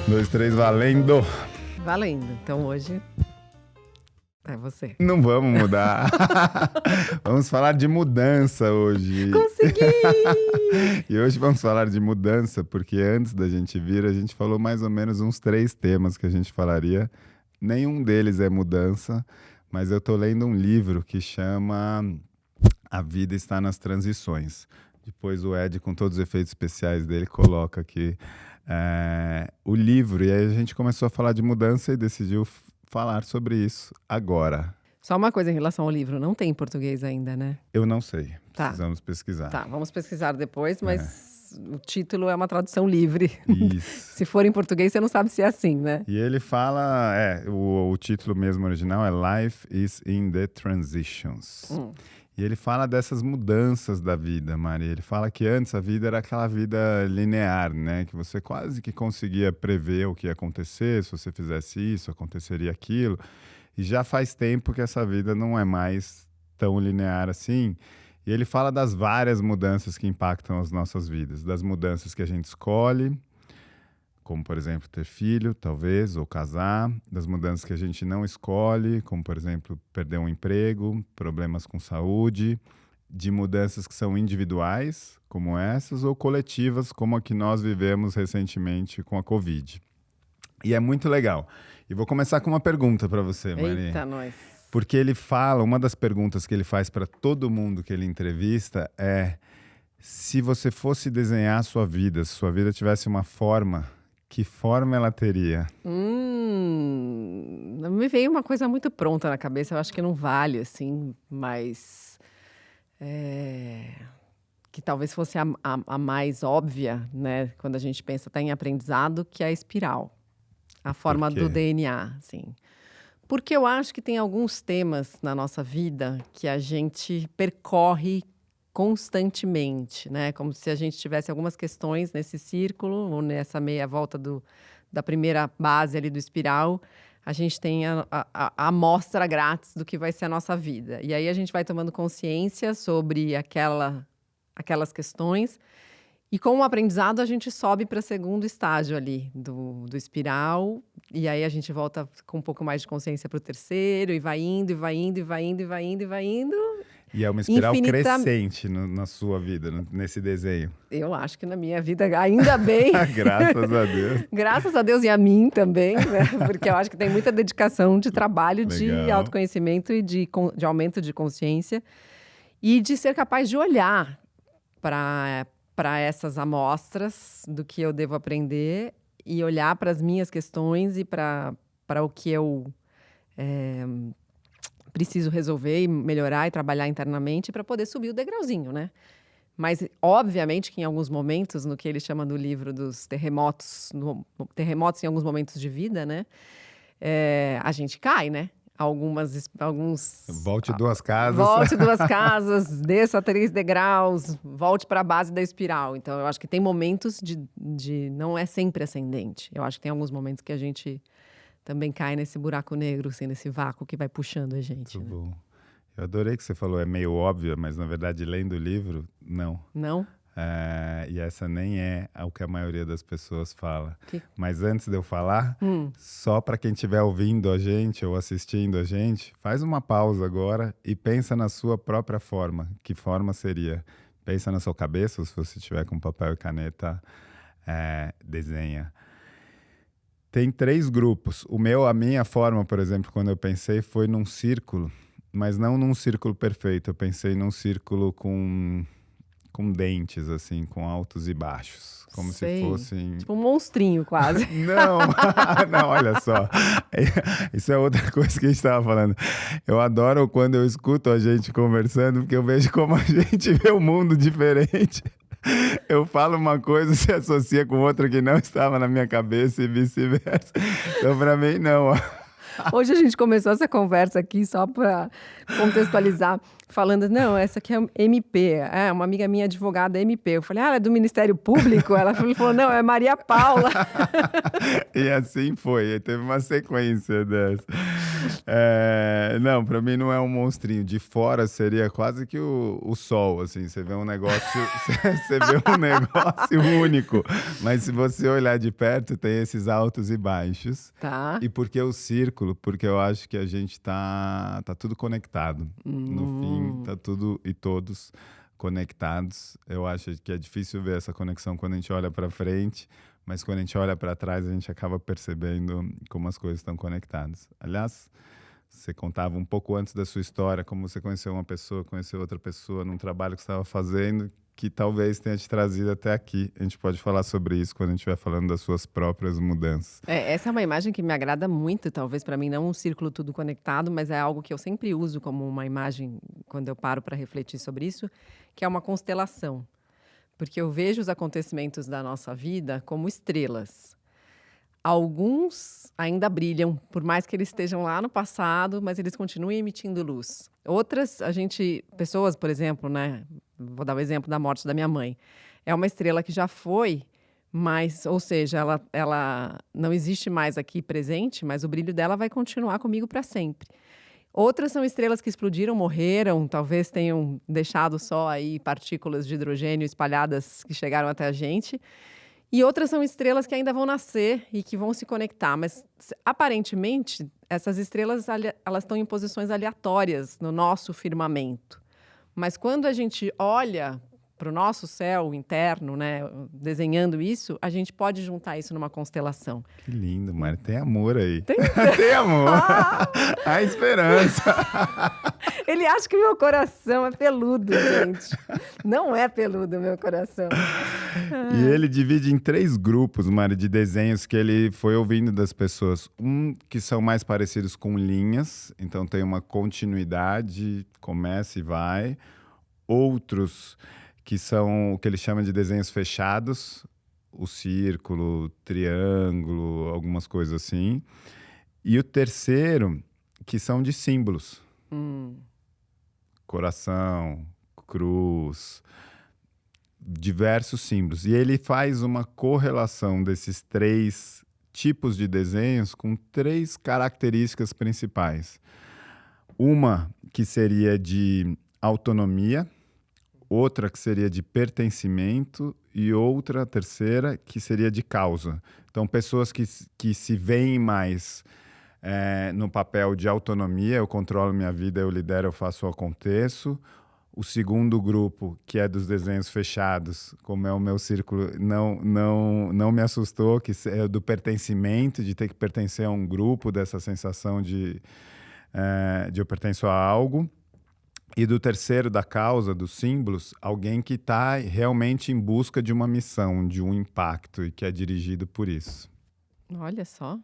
Dois, três, valendo! Valendo. Então hoje é você. Não vamos mudar. Vamos falar de mudança hoje. Consegui! E hoje vamos falar de mudança, porque antes da gente vir, a gente falou mais ou menos uns 3 temas que a gente falaria. Nenhum deles é mudança, mas eu tô lendo um livro que chama A Vida Está nas Transições. Depois o Ed, com todos os efeitos especiais dele, coloca aqui o livro. E aí a gente começou a falar de mudança e decidiu falar sobre isso agora. Só uma coisa em relação ao livro, não tem em português ainda, né? Eu não sei, Tá. precisamos pesquisar. Tá, vamos pesquisar depois, mas o título é uma tradução livre. Isso. Se for em português, você não sabe se é assim, né? E ele fala, o título mesmo original é Life is in the Transitions. E ele fala dessas mudanças da vida, Maria. Ele fala que antes a vida era aquela vida linear, né? Que você quase que conseguia prever o que ia acontecer, se você fizesse isso, aconteceria aquilo. E já faz tempo que essa vida não é mais tão linear assim. E ele fala das várias mudanças que impactam as nossas vidas. Das mudanças que a gente escolhe, como, por exemplo, ter filho, talvez, ou casar. Das mudanças que a gente não escolhe, como, por exemplo, perder um emprego, problemas com saúde. De mudanças que são individuais, como essas, ou coletivas, como a que nós vivemos recentemente com a Covid. E é muito legal. E vou começar com uma pergunta para você, Maria. Eita, nós. Porque ele fala, uma das perguntas que ele faz para todo mundo que ele entrevista é: se você fosse desenhar a sua vida, se sua vida tivesse uma forma, que forma ela teria? Me veio uma coisa muito pronta na cabeça, eu acho que não vale, assim, mas que talvez fosse a mais óbvia, né? Quando a gente pensa até em aprendizado, que é a espiral. A forma do DNA, assim. Porque eu acho que tem alguns temas na nossa vida que a gente percorre constantemente, né? Como se a gente tivesse algumas questões nesse círculo, ou nessa meia volta da primeira base ali do espiral, a gente tem a amostra grátis do que vai ser a nossa vida. E aí a gente vai tomando consciência sobre aquelas questões. E com o aprendizado, a gente sobe para o segundo estágio ali do espiral. E aí a gente volta com um pouco mais de consciência para o terceiro. E vai indo, e vai indo, e vai indo, e vai indo, e vai indo. E é uma espiral crescente na sua vida, nesse desenho. Eu acho que na minha vida, ainda bem. Graças a Deus. Graças a Deus e a mim também, né? Porque eu acho que tem muita dedicação de trabalho, de autoconhecimento e de aumento de consciência. E de ser capaz de olhar para essas amostras do que eu devo aprender e olhar para as minhas questões e para o que eu preciso resolver e melhorar e trabalhar internamente para poder subir o degrauzinho, né? Mas, obviamente, que em alguns momentos, no que ele chama no livro dos terremotos, terremotos em alguns momentos de vida, né? A gente cai, né? Alguns... Volte 2 casas. Volte 2 casas, desça 3 degraus, volte para a base da espiral. Então, eu acho que tem momentos de não é sempre ascendente. Eu acho que tem alguns momentos que a gente também cai nesse buraco negro, assim, nesse vácuo que vai puxando a gente. Muito né? bom. Eu adorei que você falou, é meio óbvio, mas na verdade, lendo o livro, não. Não? E essa nem é o que a maioria das pessoas fala. Mas antes de eu falar, só para quem estiver ouvindo a gente ou assistindo a gente, faz uma pausa agora e pensa na sua própria forma. Que forma seria? Pensa na sua cabeça, ou se você tiver com papel e caneta, desenha. Tem 3 grupos. A minha forma, por exemplo, quando eu pensei, foi num círculo, mas não num círculo perfeito. Eu pensei num círculo com dentes, assim, com altos e baixos. Como se fossem... Tipo um monstrinho, quase. Não, olha só. Isso é outra coisa que a gente estava falando. Eu adoro quando eu escuto a gente conversando, porque eu vejo como a gente vê o mundo diferente. Eu falo uma coisa, se associa com outra que não estava na minha cabeça e vice-versa. Então, para mim, não. Hoje a gente começou essa conversa aqui só para contextualizar, falando, não, essa aqui é MP, uma amiga minha advogada MP. Eu falei, ela é do Ministério Público? Ela falou, não, é Maria Paula. E assim foi, teve uma sequência dessa. Não, pra mim não é um monstrinho. De fora seria quase que o sol, assim. Você vê um negócio, você vê um negócio único. Mas se você olhar de perto, tem esses altos e baixos. Tá. E por que o círculo? Porque eu acho que a gente tá tudo conectado. No fim, tá tudo e todos conectados. Eu acho que é difícil ver essa conexão quando a gente olha para frente, mas quando a gente olha para trás, a gente acaba percebendo como as coisas estão conectadas. Aliás, você contava um pouco antes da sua história, como você conheceu uma pessoa, conheceu outra pessoa num trabalho que você estava fazendo, que talvez tenha te trazido até aqui. A gente pode falar sobre isso quando a gente estiver falando das suas próprias mudanças. Essa é uma imagem que me agrada muito, talvez para mim não um círculo tudo conectado, mas é algo que eu sempre uso como uma imagem quando eu paro para refletir sobre isso, que é uma constelação. Porque eu vejo os acontecimentos da nossa vida como estrelas. Alguns ainda brilham, por mais que eles estejam lá no passado, mas eles continuam emitindo luz. Outras, pessoas, por exemplo, né? Vou dar o exemplo da morte da minha mãe. É uma estrela que já foi, mas, ou seja, ela não existe mais aqui presente, mas o brilho dela vai continuar comigo para sempre. Outras são estrelas que explodiram, morreram, talvez tenham deixado só aí partículas de hidrogênio espalhadas que chegaram até a gente. E outras são estrelas que ainda vão nascer e que vão se conectar. Mas, aparentemente, essas estrelas elas estão em posições aleatórias no nosso firmamento. Mas quando a gente olha para o nosso céu interno, né, desenhando isso, a gente pode juntar isso numa constelação. Que lindo, Mari. Tem amor aí. Tem amor. A esperança. Ele acha que o meu coração é peludo, gente. Não é peludo o meu coração. E ele divide em 3 grupos, Mari, de desenhos que ele foi ouvindo das pessoas. Que são mais parecidos com linhas, então tem uma continuidade, começa e vai. Outros que são o que ele chama de desenhos fechados, o círculo, triângulo, algumas coisas assim. E o terceiro, que são de símbolos. Coração, cruz, diversos símbolos. E ele faz uma correlação desses 3 tipos de desenhos com 3 características principais. Uma que seria de autonomia, outra que seria de pertencimento e outra, terceira, que seria de causa. Então, pessoas que se veem mais no papel de autonomia, eu controlo minha vida, eu lidero, eu faço, eu aconteço. O segundo grupo, que é dos desenhos fechados, como é o meu círculo, não me assustou, que é do pertencimento, de ter que pertencer a um grupo, dessa sensação de eu pertenço a algo. E do terceiro, da causa, dos símbolos, alguém que está realmente em busca de uma missão, de um impacto, e que é dirigido por isso. Olha só.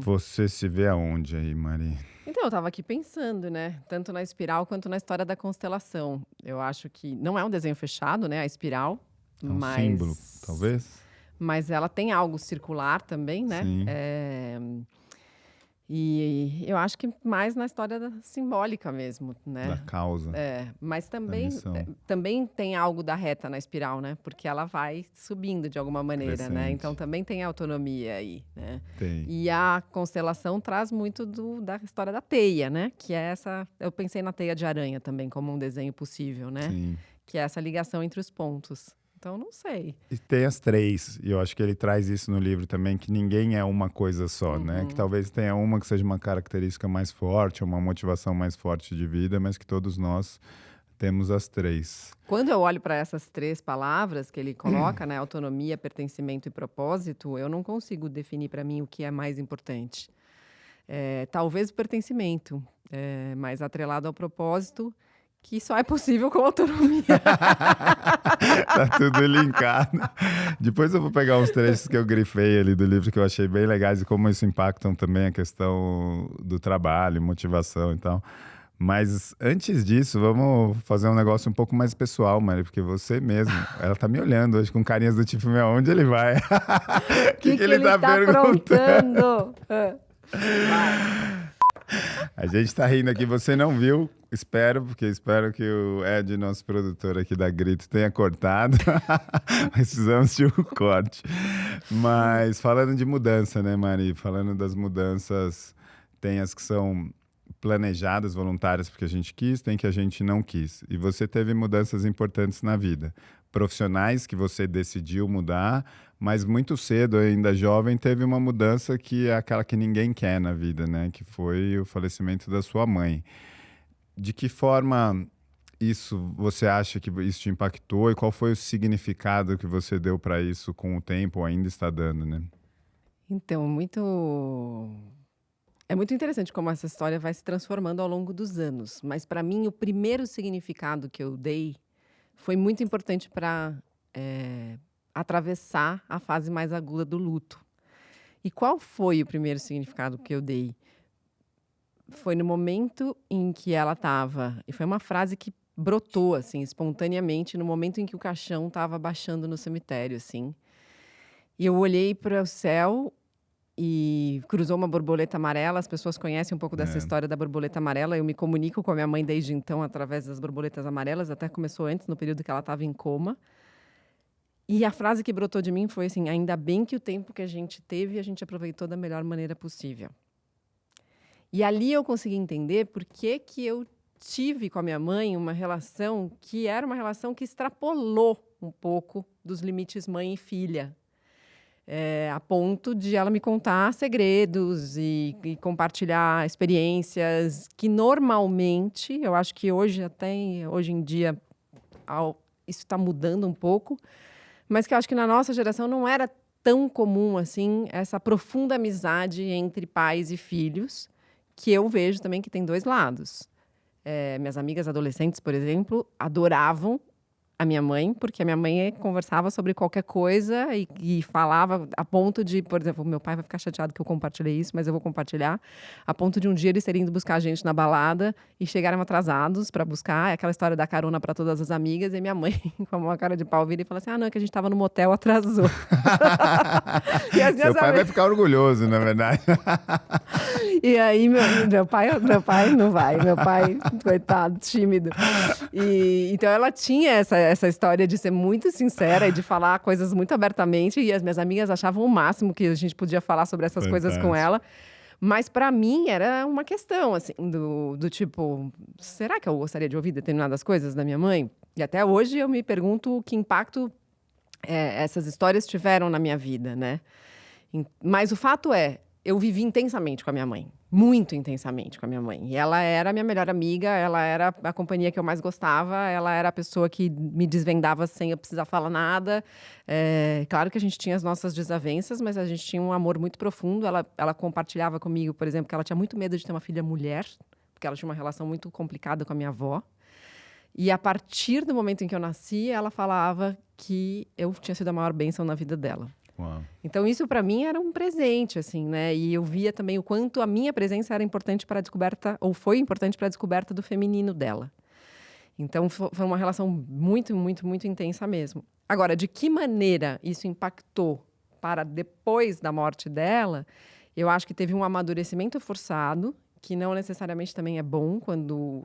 Você se vê aonde aí, Mari? Então, eu estava aqui pensando, né? Tanto na espiral quanto na história da constelação. Eu acho que não é um desenho fechado, né? A espiral. É um símbolo, talvez? Mas ela tem algo circular também, né? Sim. E eu acho que mais na história simbólica mesmo, né? Da causa. Mas também tem algo da reta na espiral, né? Porque ela vai subindo de alguma maneira, Crescente. né? Então também tem autonomia aí, né? Tem. E a constelação traz muito da história da teia, né? Que é essa... Eu pensei na teia de aranha também como um desenho possível, né? Sim. Que é essa ligação entre os pontos. Então, não sei. E tem as 3, e eu acho que ele traz isso no livro também, que ninguém é uma coisa só, né? Que talvez tenha uma que seja uma característica mais forte, uma motivação mais forte de vida, mas que todos nós temos as 3. Quando eu olho para essas 3 palavras que ele coloca, né? Autonomia, pertencimento e propósito, eu não consigo definir para mim o que é mais importante. Talvez o pertencimento, mais atrelado ao propósito, que só é possível com autonomia. Tá tudo linkado. Depois eu vou pegar uns trechos que eu grifei ali do livro que eu achei bem legais e como isso impactam também a questão do trabalho, motivação e tal. Mas antes disso, vamos fazer um negócio um pouco mais pessoal, Mari, porque você mesmo, ela tá me olhando hoje com carinhas do tipo, aonde ele vai? O que ele tá perguntando? Vai. A gente tá rindo aqui, você não viu, espero que o Ed, nosso produtor aqui da Grito, tenha cortado. Precisamos de um corte. Mas falando de mudança, né, Mari? Falando das mudanças tem as que são planejadas, voluntárias, porque a gente quis, tem que a gente não quis. E você teve mudanças importantes na vida. Profissionais que você decidiu mudar, mas muito cedo, ainda jovem, teve uma mudança que é aquela que ninguém quer na vida, né? Que foi o falecimento da sua mãe. De que forma você acha que isso te impactou e qual foi o significado que você deu para isso com o tempo, ou ainda está dando, né? Então, é muito interessante como essa história vai se transformando ao longo dos anos. Mas, para mim, o primeiro significado que eu dei foi muito importante para atravessar a fase mais aguda do luto. E qual foi o primeiro significado que eu dei? Foi no momento em que ela estava... E foi uma frase que brotou, assim, espontaneamente, no momento em que o caixão estava baixando no cemitério, assim. E eu olhei para o céu e cruzou uma borboleta amarela. As pessoas conhecem um pouco dessa história da borboleta amarela. Eu me comunico com a minha mãe desde então através das borboletas amarelas. Até começou antes, no período que ela estava em coma. E a frase que brotou de mim foi assim: ainda bem que o tempo que a gente teve, a gente aproveitou da melhor maneira possível. E ali eu consegui entender por que eu tive com a minha mãe uma relação que era uma relação que extrapolou um pouco dos limites mãe e filha. A ponto de ela me contar segredos e compartilhar experiências que normalmente, eu acho que hoje em dia, isso está mudando um pouco, mas que eu acho que na nossa geração não era tão comum assim, essa profunda amizade entre pais e filhos, que eu vejo também que tem dois lados. Minhas amigas adolescentes, por exemplo, adoravam a minha mãe, porque a minha mãe conversava sobre qualquer coisa e falava a ponto de, por exemplo, meu pai vai ficar chateado que eu compartilhei isso, mas eu vou compartilhar, a ponto de um dia eles terem ido buscar a gente na balada e chegaram atrasados para buscar, aquela história da carona para todas as amigas, e minha mãe, com uma cara de pau, vira e fala assim: não, é que a gente tava no motel, atrasou. E seu pai vai ficar orgulhoso, na verdade. E aí, meu pai não vai. Meu pai, coitado, tímido. Então, ela tinha essa história de ser muito sincera e de falar coisas muito abertamente. E as minhas amigas achavam o máximo que a gente podia falar sobre essas coisas com ela. Mas, para mim, era uma questão, assim, do tipo... Será que eu gostaria de ouvir determinadas coisas da minha mãe? E até hoje eu me pergunto que impacto essas histórias tiveram na minha vida, né? Mas o fato eu vivi intensamente com a minha mãe. Muito intensamente com a minha mãe. E ela era a minha melhor amiga, ela era a companhia que eu mais gostava, ela era a pessoa que me desvendava sem eu precisar falar nada. Claro que a gente tinha as nossas desavenças, mas a gente tinha um amor muito profundo. Ela compartilhava comigo, por exemplo, que ela tinha muito medo de ter uma filha mulher, porque ela tinha uma relação muito complicada com a minha avó. E a partir do momento em que eu nasci, ela falava que eu tinha sido a maior bênção na vida dela. Uau. Então, isso para mim era um presente, assim, né? E eu via também o quanto a minha presença era importante para a descoberta, ou foi importante para a descoberta do feminino dela. Então, foi uma relação muito, muito, muito intensa mesmo. Agora, de que maneira isso impactou para depois da morte dela, eu acho que teve um amadurecimento forçado, que não necessariamente também é bom,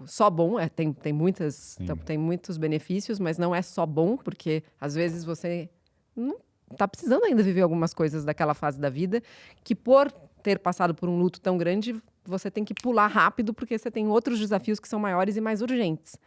só bom, tem muitos benefícios, mas não é só bom, porque às vezes você não está precisando ainda viver algumas coisas daquela fase da vida, que por ter passado por um luto tão grande, você tem que pular rápido, porque você tem outros desafios que são maiores e mais urgentes.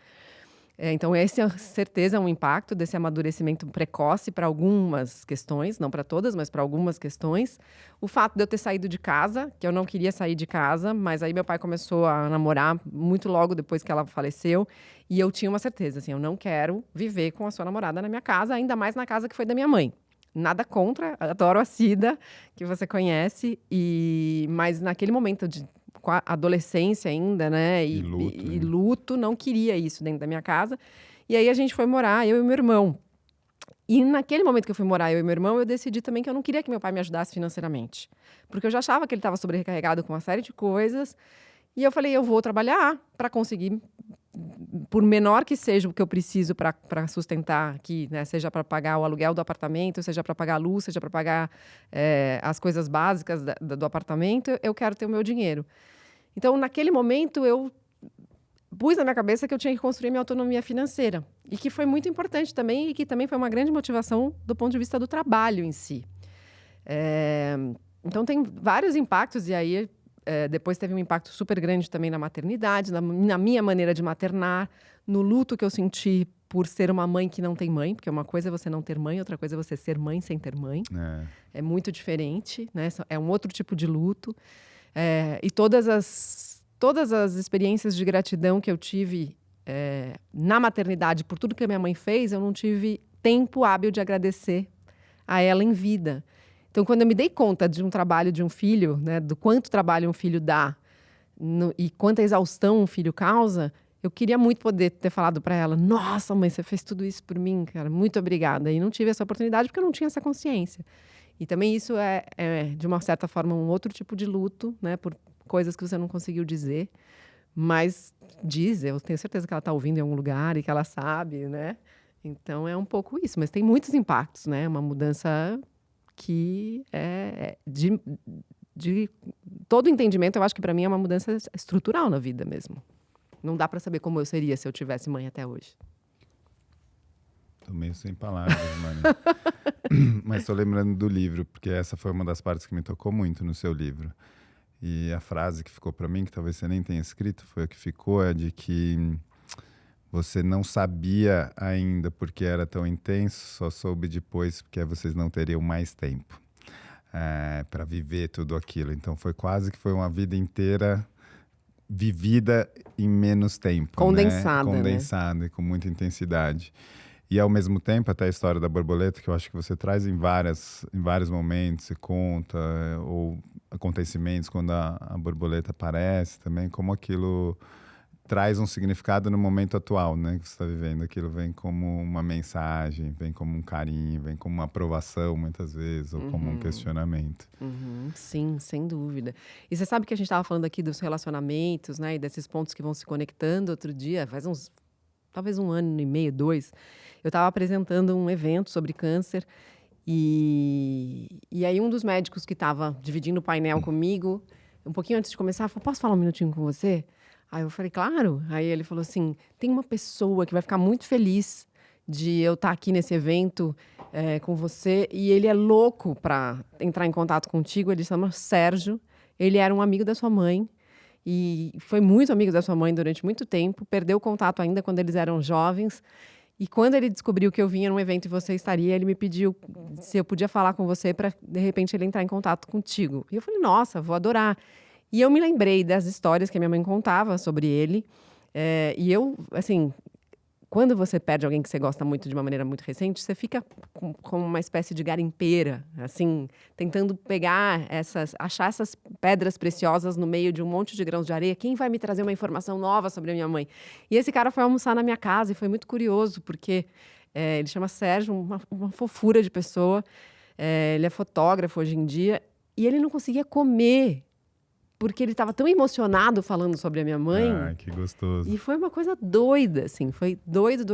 Então, esse é certeza um impacto desse amadurecimento precoce para algumas questões, não para todas, mas para algumas questões. O fato de eu ter saído de casa, que eu não queria sair de casa, mas aí meu pai começou a namorar muito logo depois que ela faleceu, e eu tinha uma certeza, assim, eu não quero viver com a sua namorada na minha casa, ainda mais na casa que foi da minha mãe. Nada contra, adoro a Cida, que você conhece, mas naquele momento com a adolescência ainda, né? E luto, não queria isso dentro da minha casa. E aí a gente foi morar, eu e meu irmão. E naquele momento que eu fui morar, eu e meu irmão, eu decidi também que eu não queria que meu pai me ajudasse financeiramente. Porque eu já achava que ele estava sobrecarregado com uma série de coisas. E eu falei, eu vou trabalhar para conseguir, por menor que seja o que eu preciso para sustentar aqui, né? Seja para pagar o aluguel do apartamento, seja para pagar a luz, seja para pagar as coisas básicas do apartamento, eu quero ter o meu dinheiro. Então, naquele momento, eu pus na minha cabeça que eu tinha que construir minha autonomia financeira. E que foi muito importante também, e que também foi uma grande motivação do ponto de vista do trabalho em si. Então, tem vários impactos, e aí depois teve um impacto super grande também na maternidade, na minha maneira de maternar, no luto que eu senti por ser uma mãe que não tem mãe, porque uma coisa é você não ter mãe, outra coisa é você ser mãe sem ter mãe. É muito diferente, né? É um outro tipo de luto. E todas as experiências de gratidão que eu tive na maternidade por tudo que a minha mãe fez, eu não tive tempo hábil de agradecer a ela em vida. Então, quando eu me dei conta de um trabalho de um filho, né, do quanto trabalho um filho dá e quanta exaustão um filho causa, eu queria muito poder ter falado para ela: nossa, mãe, você fez tudo isso por mim, cara, muito obrigada. E não tive essa oportunidade porque eu não tinha essa consciência. E também isso de uma certa forma, um outro tipo de luto, né, por coisas que você não conseguiu dizer. Mas eu tenho certeza que ela está ouvindo em algum lugar e que ela sabe, né? Então é um pouco isso, mas tem muitos impactos, né? Uma mudança que de todo entendimento, eu acho que para mim é uma mudança estrutural na vida mesmo. Não dá para saber como eu seria se eu tivesse mãe até hoje. Tô meio sem palavras, Mari. Mas tô lembrando do livro, porque essa foi uma das partes que me tocou muito no seu livro. E a frase que ficou para mim, que talvez você nem tenha escrito, foi a que ficou, é de que você não sabia ainda porque era tão intenso, só soube depois porque vocês não teriam mais tempo para viver tudo aquilo. Então foi uma vida inteira vivida em menos tempo. Condensada, né? Condensada, e com muita intensidade. E, ao mesmo tempo, até a história da borboleta, que eu acho que você traz em vários momentos, você conta, ou acontecimentos quando a borboleta aparece também, como aquilo traz um significado no momento atual, né, que você está vivendo. Aquilo vem como uma mensagem, vem como um carinho, vem como uma aprovação, muitas vezes, ou como um questionamento. Sim, sem dúvida. E você sabe que a gente estava falando aqui dos relacionamentos, né, e desses pontos que vão se conectando. Outro dia, talvez 1 ano e meio, 2, eu estava apresentando um evento sobre câncer e aí um dos médicos que estava dividindo o painel comigo, um pouquinho antes de começar, falou: posso falar um minutinho com você? Aí eu falei: claro. Aí ele falou assim: tem uma pessoa que vai ficar muito feliz de eu estar aqui nesse evento com você, e ele é louco para entrar em contato contigo. Ele se chama Sérgio, ele era um amigo da sua mãe, e foi muito amigo da sua mãe durante muito tempo, perdeu o contato ainda quando eles eram jovens, e quando ele descobriu que eu vinha num evento e você estaria, ele me pediu se eu podia falar com você para, de repente, ele entrar em contato contigo. E eu falei: nossa, vou adorar. E eu me lembrei das histórias que a minha mãe contava sobre ele, e eu, assim, quando você perde alguém que você gosta muito de uma maneira muito recente, você fica com uma espécie de garimpeira, assim, tentando achar essas pedras preciosas no meio de um monte de grãos de areia. Quem vai me trazer uma informação nova sobre a minha mãe? E esse cara foi almoçar na minha casa e foi muito curioso, porque ele chama Sérgio, uma fofura de pessoa, ele é fotógrafo hoje em dia, e ele não conseguia comer, porque ele estava tão emocionado falando sobre a minha mãe. Ah, que gostoso. E foi uma coisa doida, assim. Foi doido.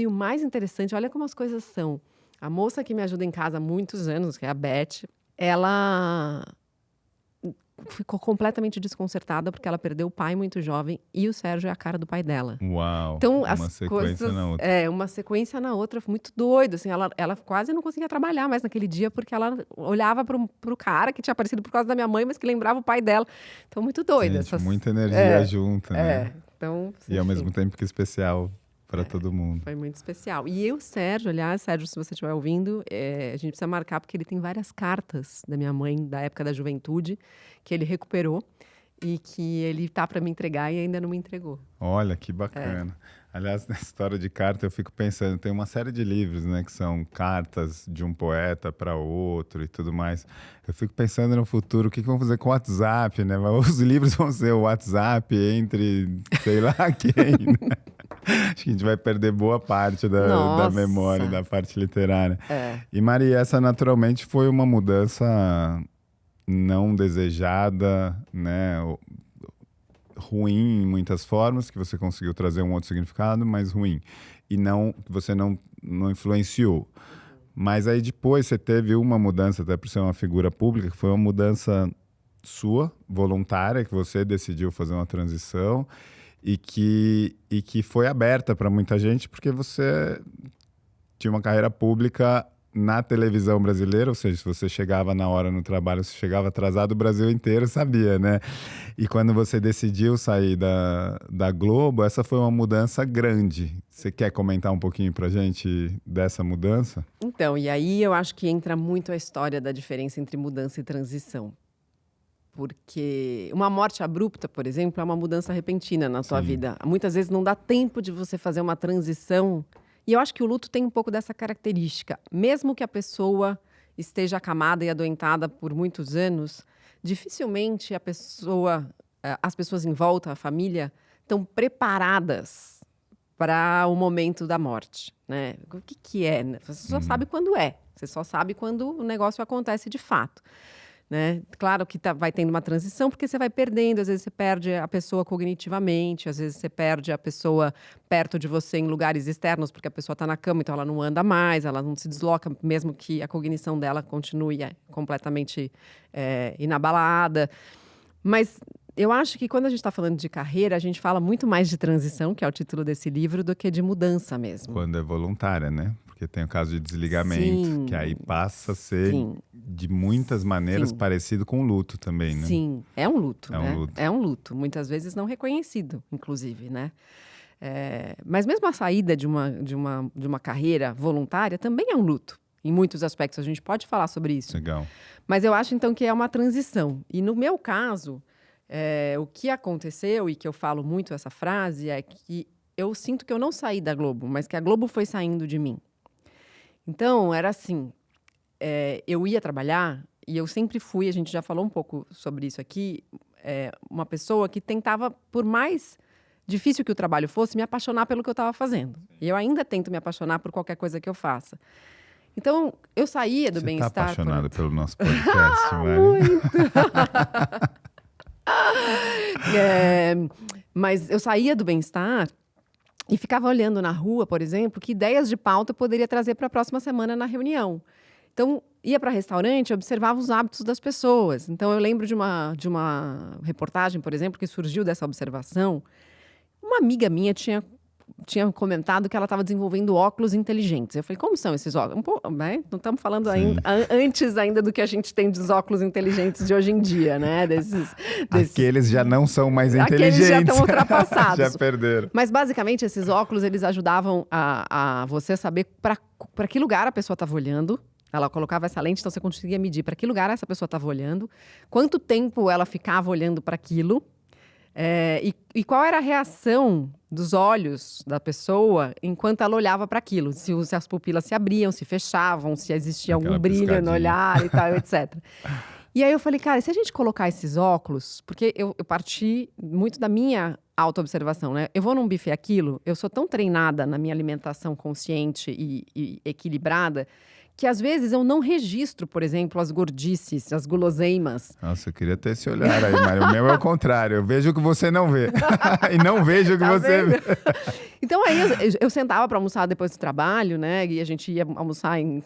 E o mais interessante, olha como as coisas são. A moça que me ajuda em casa há muitos anos, que é a Beth, ela ficou completamente desconcertada porque ela perdeu o pai muito jovem e o Sérgio é a cara do pai dela. Uau, então, uma sequência na outra. Uma sequência na outra, muito doido, assim, ela quase não conseguia trabalhar mais naquele dia porque ela olhava pro cara que tinha aparecido por causa da minha mãe, mas que lembrava o pai dela. Então, muito doido. Gente, muita energia junta, né? Então, e ao mesmo tempo que especial para todo mundo. Foi muito especial. E o Sérgio, aliás, Sérgio, se você estiver ouvindo, a gente precisa marcar, porque ele tem várias cartas da minha mãe, da época da juventude, que ele recuperou e que ele tá para me entregar e ainda não me entregou. Olha, que bacana. Aliás, nessa história de carta, eu fico pensando, tem uma série de livros, né, que são cartas de um poeta para outro e tudo mais. Eu fico pensando no futuro, o que vão fazer com o WhatsApp, né? Os livros vão ser o WhatsApp entre sei lá quem, né? Acho que a gente vai perder boa parte da memória, da parte literária. E, Maria, essa naturalmente foi uma mudança não desejada, né? Ruim em muitas formas, que você conseguiu trazer um outro significado, mas ruim. E não, que você não influenciou. Mas aí depois você teve uma mudança, até por ser uma figura pública, que foi uma mudança sua, voluntária, que você decidiu fazer uma transição e que foi aberta para muita gente, porque você tinha uma carreira pública na televisão brasileira, ou seja, se você chegava na hora no trabalho, se chegava atrasado, o Brasil inteiro sabia, né? E quando você decidiu sair da Globo, essa foi uma mudança grande. Você quer comentar um pouquinho pra gente dessa mudança? Então, e aí eu acho que entra muito a história da diferença entre mudança e transição. Porque uma morte abrupta, por exemplo, é uma mudança repentina na tua vida. Muitas vezes não dá tempo de você fazer uma transição. E eu acho que o luto tem um pouco dessa característica. Mesmo que a pessoa esteja acamada e adoentada por muitos anos, dificilmente as pessoas em volta, a família, estão preparadas para o momento da morte, né? O que é? Você só sabe quando é. Você só sabe quando o negócio acontece de fato. Né? Claro que vai tendo uma transição, porque você vai perdendo, às vezes você perde a pessoa cognitivamente, às vezes você perde a pessoa perto de você em lugares externos, porque a pessoa está na cama, então ela não anda mais, ela não se desloca, mesmo que a cognição dela continue completamente inabalada. Mas eu acho que quando a gente está falando de carreira, a gente fala muito mais de transição, que é o título desse livro, do que de mudança mesmo. Quando é voluntária, né? Porque tem o caso de desligamento, que aí passa a ser, de muitas maneiras, parecido com o luto também, né? Sim, é um luto, né? É um luto, muitas vezes não reconhecido, inclusive, né? Mas mesmo a saída de uma carreira voluntária também é um luto, em muitos aspectos. A gente pode falar sobre isso. Legal. Mas eu acho, então, que é uma transição. E no meu caso, o que aconteceu, e que eu falo muito essa frase, é que eu sinto que eu não saí da Globo, mas que a Globo foi saindo de mim. Então, era assim, eu ia trabalhar e eu sempre fui, a gente já falou um pouco sobre isso aqui, uma pessoa que tentava, por mais difícil que o trabalho fosse, me apaixonar pelo que eu estava fazendo. E eu ainda tento me apaixonar por qualquer coisa que eu faça. Então, eu saía do bem-estar... Você está apaixonada pelo nosso podcast, Mari? Muito! Mas eu saía do bem-estar e ficava olhando na rua, por exemplo, que ideias de pauta eu poderia trazer para a próxima semana na reunião. Então, ia para restaurante e observava os hábitos das pessoas. Então, eu lembro de uma reportagem, por exemplo, que surgiu dessa observação. Uma amiga minha tinha comentado que ela estava desenvolvendo óculos inteligentes. Eu falei, como são esses óculos? Né? Não estamos falando antes ainda do que a gente tem dos óculos inteligentes de hoje em dia, né? Aqueles já não são mais inteligentes. Aqueles já estão ultrapassados. Já perderam. Mas, basicamente, esses óculos, eles ajudavam a você saber para que lugar a pessoa estava olhando. Ela colocava essa lente, então você conseguia medir para que lugar essa pessoa estava olhando, quanto tempo ela ficava olhando para aquilo, e qual era a reação dos olhos da pessoa enquanto ela olhava para aquilo. Se as pupilas se abriam, se fechavam, se existia algum brilho no olhar e tal, etc. E aí eu falei, cara, se a gente colocar esses óculos... Porque eu parti muito da minha auto-observação, né? Eu vou num buffet aquilo, eu sou tão treinada na minha alimentação consciente e equilibrada, que às vezes eu não registro, por exemplo, as gordices, as guloseimas. Nossa, eu queria ter esse olhar aí, Mari. O meu é o contrário. Eu vejo o que você não vê. E não vejo o que você vê. Então aí eu sentava para almoçar depois do trabalho, né? E a gente ia almoçar em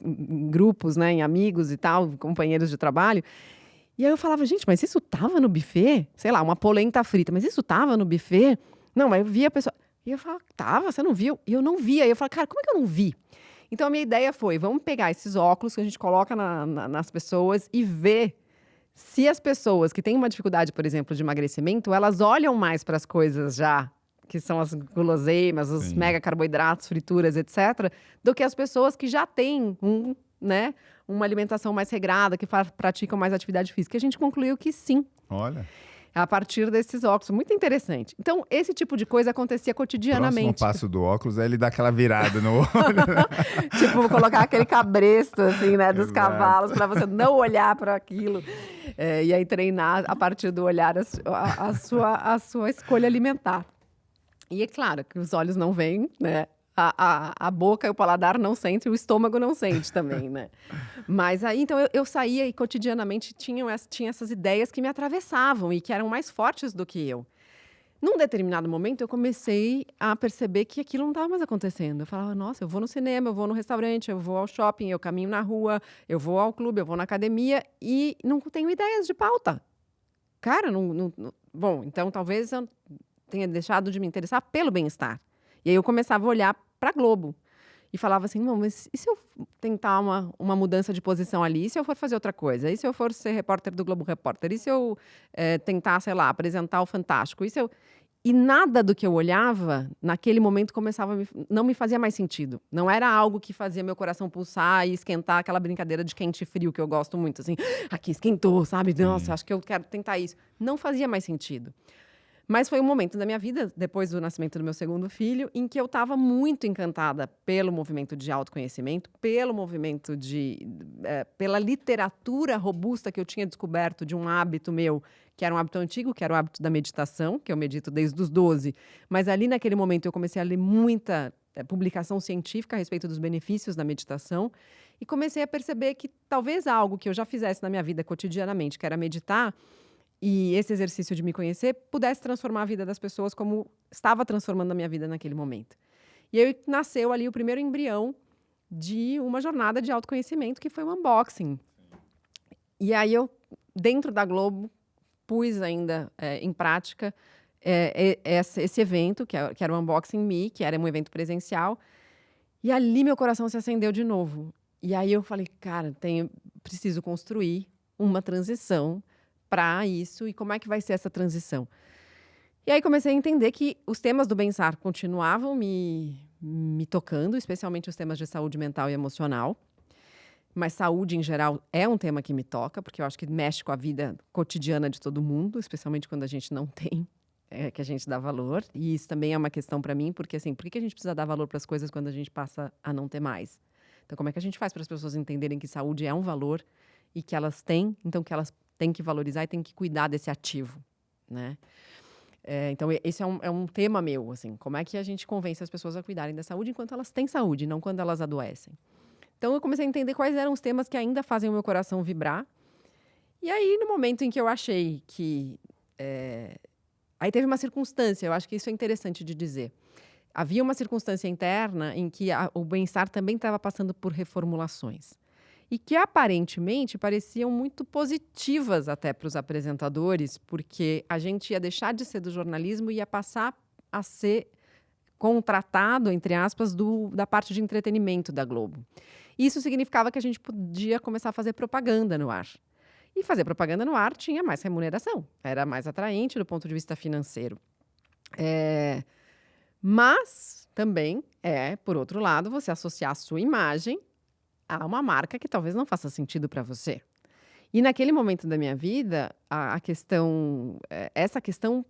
grupos, né? Em amigos e tal, companheiros de trabalho. E aí eu falava, gente, mas isso tava no buffet? Sei lá, uma polenta frita, mas isso tava no buffet? Não, mas eu via a pessoa... E eu falava, tava, você não viu? E eu não via. E eu falava, cara, como é que eu não vi? Então, a minha ideia foi, vamos pegar esses óculos que a gente coloca nas pessoas e ver se as pessoas que têm uma dificuldade, por exemplo, de emagrecimento, elas olham mais para as coisas já, que são as guloseimas, os mega carboidratos, frituras, etc., do que as pessoas que já têm uma alimentação mais regrada, que praticam mais atividade física. E a gente concluiu que sim. Olha... A partir desses óculos. Muito interessante. Então, esse tipo de coisa acontecia cotidianamente. O próximo passo do óculos é ele dar aquela virada no olho. Tipo, colocar aquele cabresto, assim, né, dos cavalos, para você não olhar para aquilo. E aí treinar, a partir do olhar, a sua escolha alimentar. E é claro que os olhos não veem, né? A boca e o paladar não sentem, o estômago não sente também, né? Mas aí, então, eu saía e cotidianamente tinha essas ideias que me atravessavam e que eram mais fortes do que eu. Num determinado momento, eu comecei a perceber que aquilo não estava mais acontecendo. Eu falava, nossa, eu vou no cinema, eu vou no restaurante, eu vou ao shopping, eu caminho na rua, eu vou ao clube, eu vou na academia e não tenho ideias de pauta. Cara, bom, então talvez eu tenha deixado de me interessar pelo bem-estar. E aí eu começava a olhar para a Globo e falava assim, não, mas e se eu tentar uma mudança de posição ali? E se eu for fazer outra coisa? E se eu for ser repórter do Globo Repórter? E se eu tentar, sei lá, apresentar o Fantástico? E nada do que eu olhava, naquele momento, não me fazia mais sentido. Não era algo que fazia meu coração pulsar e esquentar, aquela brincadeira de quente e frio que eu gosto muito, assim, aqui esquentou, sabe? Nossa, acho que eu quero tentar isso. Não fazia mais sentido. Mas foi um momento da minha vida, depois do nascimento do meu segundo filho, em que eu estava muito encantada pelo movimento de autoconhecimento, pelo movimento pela literatura robusta que eu tinha descoberto de um hábito meu, que era um hábito antigo, que era o hábito da meditação, que eu medito desde os 12. Mas ali, naquele momento, eu comecei a ler muita publicação científica a respeito dos benefícios da meditação e comecei a perceber que talvez algo que eu já fizesse na minha vida cotidianamente, que era meditar, e esse exercício de me conhecer pudesse transformar a vida das pessoas como estava transformando a minha vida naquele momento. E aí nasceu ali o primeiro embrião de uma jornada de autoconhecimento, que foi um unboxing. E aí eu, dentro da Globo, pus ainda em prática esse evento, que era o Unboxing Me, que era um evento presencial. E ali meu coração se acendeu de novo. E aí eu falei, cara, preciso construir uma transição para isso, e como é que vai ser essa transição? E aí comecei a entender que os temas do bem-estar continuavam me tocando, especialmente os temas de saúde mental e emocional. Mas saúde, em geral, é um tema que me toca, porque eu acho que mexe com a vida cotidiana de todo mundo, especialmente quando a gente não tem, que a gente dá valor. E isso também é uma questão para mim, porque assim, por que a gente precisa dar valor para as coisas quando a gente passa a não ter mais? Então, como é que a gente faz para as pessoas entenderem que saúde é um valor e que elas têm, então que elas têm que valorizar e têm que cuidar desse ativo, né? Então, esse é um tema meu, assim, como é que a gente convence as pessoas a cuidarem da saúde enquanto elas têm saúde, não quando elas adoecem. Então, eu comecei a entender quais eram os temas que ainda fazem o meu coração vibrar. E aí, no momento em que eu achei que... Aí teve uma circunstância, eu acho que isso é interessante de dizer. Havia uma circunstância interna em que o bem-estar também estava passando por reformulações. E que, aparentemente, pareciam muito positivas até para os apresentadores, porque a gente ia deixar de ser do jornalismo e ia passar a ser contratado, entre aspas, da parte de entretenimento da Globo. Isso significava que a gente podia começar a fazer propaganda no ar. E fazer propaganda no ar tinha mais remuneração, era mais atraente do ponto de vista financeiro. Mas também por outro lado, você associar a sua imagem a uma marca que talvez não faça sentido para você. E naquele momento da minha vida, essa questão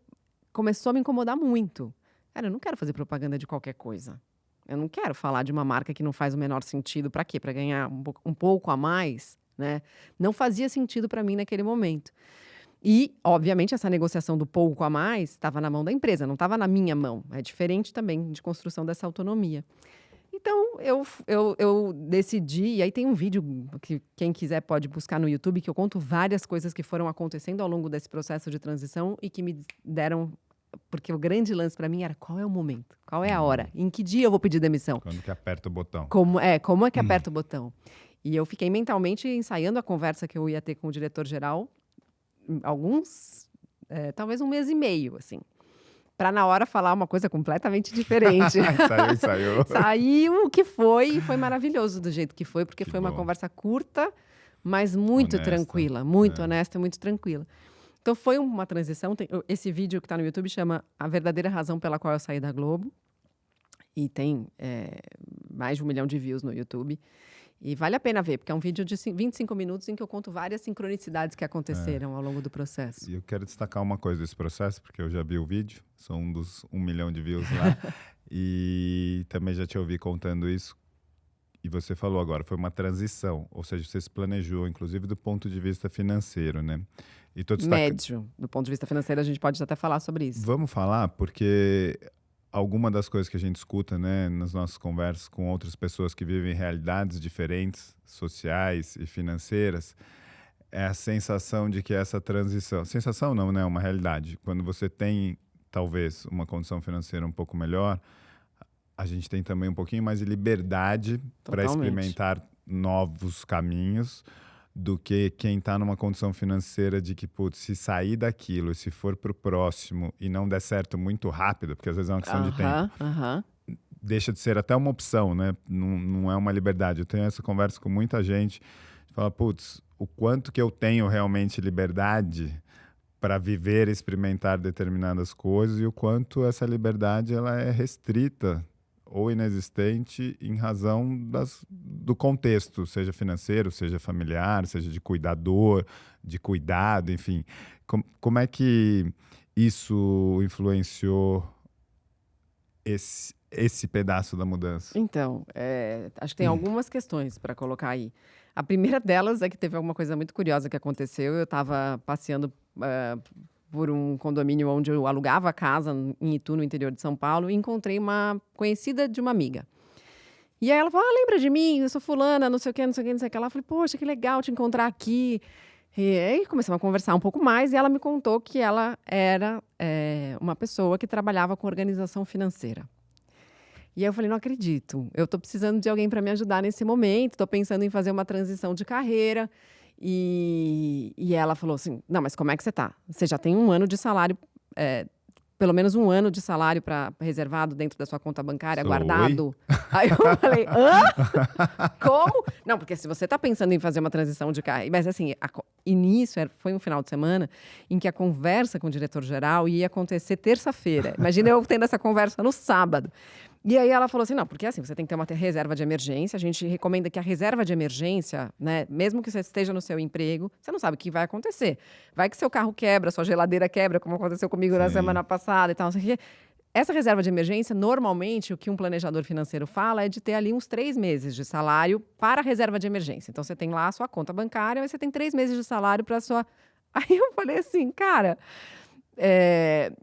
começou a me incomodar muito. Cara, eu não quero fazer propaganda de qualquer coisa. Eu não quero falar de uma marca que não faz o menor sentido. Para quê? Para ganhar um pouco a mais, né? Não fazia sentido para mim naquele momento. E, obviamente, essa negociação do pouco a mais estava na mão da empresa, não estava na minha mão. É diferente também de construção dessa autonomia. Então, eu decidi, e aí tem um vídeo que quem quiser pode buscar no YouTube, que eu conto várias coisas que foram acontecendo ao longo desse processo de transição e que me deram... Porque o grande lance para mim era qual é o momento, qual é a hora, em que dia eu vou pedir demissão. Quando que aperta o botão. Como é que aperta o botão. E eu fiquei mentalmente ensaiando a conversa que eu ia ter com o diretor-geral, talvez 1 mês e meio, assim. Para na hora falar uma coisa completamente diferente. Saiu. Saiu o que foi, e foi maravilhoso do jeito que foi, porque foi uma conversa curta, mas muito honesta, tranquila, muito honesta e muito tranquila. Então foi uma transição. Esse vídeo que está no YouTube chama A Verdadeira Razão pela Qual Eu Saí da Globo. E tem mais de 1 milhão de views no YouTube. E vale a pena ver, porque é um vídeo de 25 minutos em que eu conto várias sincronicidades que aconteceram ao longo do processo. E eu quero destacar uma coisa desse processo, porque eu já vi o vídeo, sou um dos 1 milhão de views lá, e também já te ouvi contando isso. E você falou agora, foi uma transição, ou seja, você se planejou, inclusive do ponto de vista financeiro, né? E médio, do ponto de vista financeiro, a gente pode até falar sobre isso. Vamos falar, porque... Alguma das coisas que a gente escuta, né, nas nossas conversas com outras pessoas que vivem realidades diferentes, sociais e financeiras, é a sensação de que essa transição... Sensação não, né? Uma realidade. Quando você tem, talvez, uma condição financeira um pouco melhor, a gente tem também um pouquinho mais de liberdade para experimentar novos caminhos do que quem está numa condição financeira de que, putz, se sair daquilo e se for para o próximo e não der certo muito rápido, porque às vezes é uma questão de tempo, deixa de ser até uma opção, né? Não é uma liberdade. Eu tenho essa conversa com muita gente, fala, putz, o quanto que eu tenho realmente liberdade para viver e experimentar determinadas coisas e o quanto essa liberdade ela é restrita ou inexistente em razão do contexto, seja financeiro, seja familiar, seja de cuidador, de cuidado, enfim. Como é que isso influenciou esse pedaço da mudança? Então, acho que tem algumas questões para colocar aí. A primeira delas é que teve alguma coisa muito curiosa que aconteceu. Eu estava passeando por um condomínio onde eu alugava a casa em Itu, no interior de São Paulo, e encontrei uma conhecida de uma amiga. E aí ela falou, lembra de mim? Eu sou fulana, não sei o quê, não sei o quê, não sei o que lá. Eu falei, poxa, que legal te encontrar aqui. E aí começamos a conversar um pouco mais e ela me contou que ela era uma pessoa que trabalhava com organização financeira. E aí eu falei, não acredito, eu estou precisando de alguém para me ajudar nesse momento, estou pensando em fazer uma transição de carreira. E ela falou assim, não, mas como é que você está? Você já tem 1 ano de salário, pelo menos 1 ano de salário reservado dentro da sua conta bancária, guardado? Aí eu falei, hã? Como? Não, porque se você está pensando em fazer uma transição de carreira... Mas assim, início foi um final de semana em que a conversa com o diretor-geral ia acontecer terça-feira. Imagina eu tendo essa conversa no sábado. E aí ela falou assim, não, porque assim, você tem que ter uma reserva de emergência, a gente recomenda que a reserva de emergência, né, mesmo que você esteja no seu emprego, você não sabe o que vai acontecer. Vai que seu carro quebra, sua geladeira quebra, como aconteceu comigo na semana passada e tal, não sei o quê. Essa reserva de emergência, normalmente, o que um planejador financeiro fala é de ter ali uns 3 meses de salário para a reserva de emergência. Então, você tem lá a sua conta bancária, mas você tem 3 meses de salário para a sua... Aí eu falei assim, cara...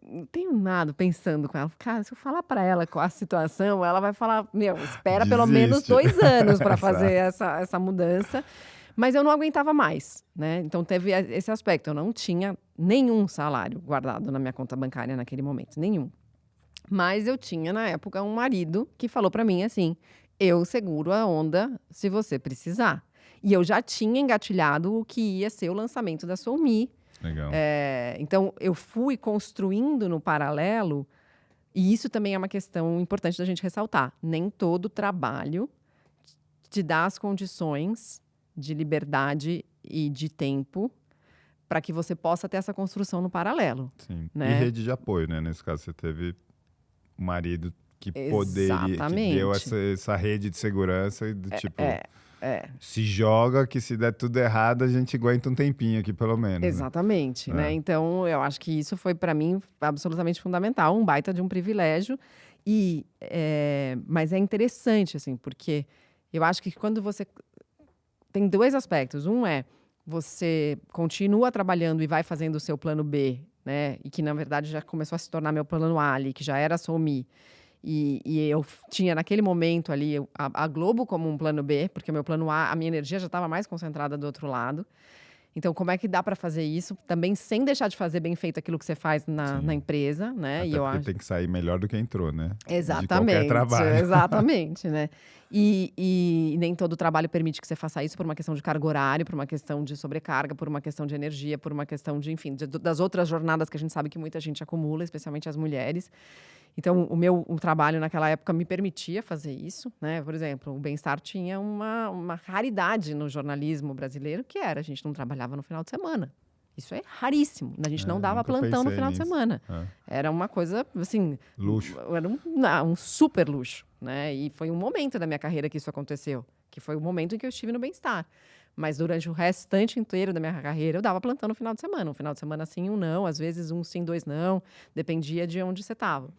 não tenho nada pensando com ela. Cara, se eu falar para ela qual a situação, ela vai falar, espera pelo menos 2 anos para fazer essa mudança. Mas eu não aguentava mais, né? Então teve esse aspecto. Eu não tinha nenhum salário guardado na minha conta bancária naquele momento, nenhum. Mas eu tinha, na época, um marido que falou para mim assim, eu seguro a onda se você precisar. E eu já tinha engatilhado o que ia ser o lançamento da SoulMe. Legal. Então, eu fui construindo no paralelo, e isso também é uma questão importante da gente ressaltar. Nem todo trabalho te dá as condições de liberdade e de tempo para que você possa ter essa construção no paralelo. Sim. Né? E rede de apoio, né? Nesse caso, você teve um marido que Exatamente. que deu essa rede de segurança e do tipo... Se joga que se der tudo errado, a gente aguenta um tempinho aqui, pelo menos. Exatamente, né? Então, eu acho que isso foi, para mim, absolutamente fundamental. Um baita de um privilégio. Mas é interessante, assim, porque eu acho que quando você... Tem 2 aspectos. Um é, você continua trabalhando e vai fazendo o seu plano B, né? E que, na verdade, já começou a se tornar meu plano A ali, que já era a SoulMe. E eu tinha, naquele momento ali, a Globo como um plano B, porque o meu plano A, a minha energia já estava mais concentrada do outro lado. Então, como é que dá para fazer isso? Também sem deixar de fazer bem feito aquilo que você faz na empresa, né? Até porque tem que sair melhor do que entrou, né? Exatamente. De qualquer trabalho. Exatamente, né? E nem todo trabalho permite que você faça isso por uma questão de carga horária, por uma questão de sobrecarga, por uma questão de energia, por uma questão de, enfim, das outras jornadas que a gente sabe que muita gente acumula, especialmente as mulheres. Então, o trabalho naquela época me permitia fazer isso, né? Por exemplo, o Bem-Estar tinha uma raridade no jornalismo brasileiro, que era, a gente não trabalhava no final de semana. Isso é raríssimo. A gente não dava plantão no final de semana. Era uma coisa, assim... Luxo. Era um super luxo, né? E foi um momento da minha carreira que isso aconteceu. Que foi o momento em que eu estive no Bem-Estar. Mas durante o restante inteiro da minha carreira, eu dava plantão no final de semana. Um final de semana sim, um não. Às vezes um sim, 2 não. Dependia de onde você estava.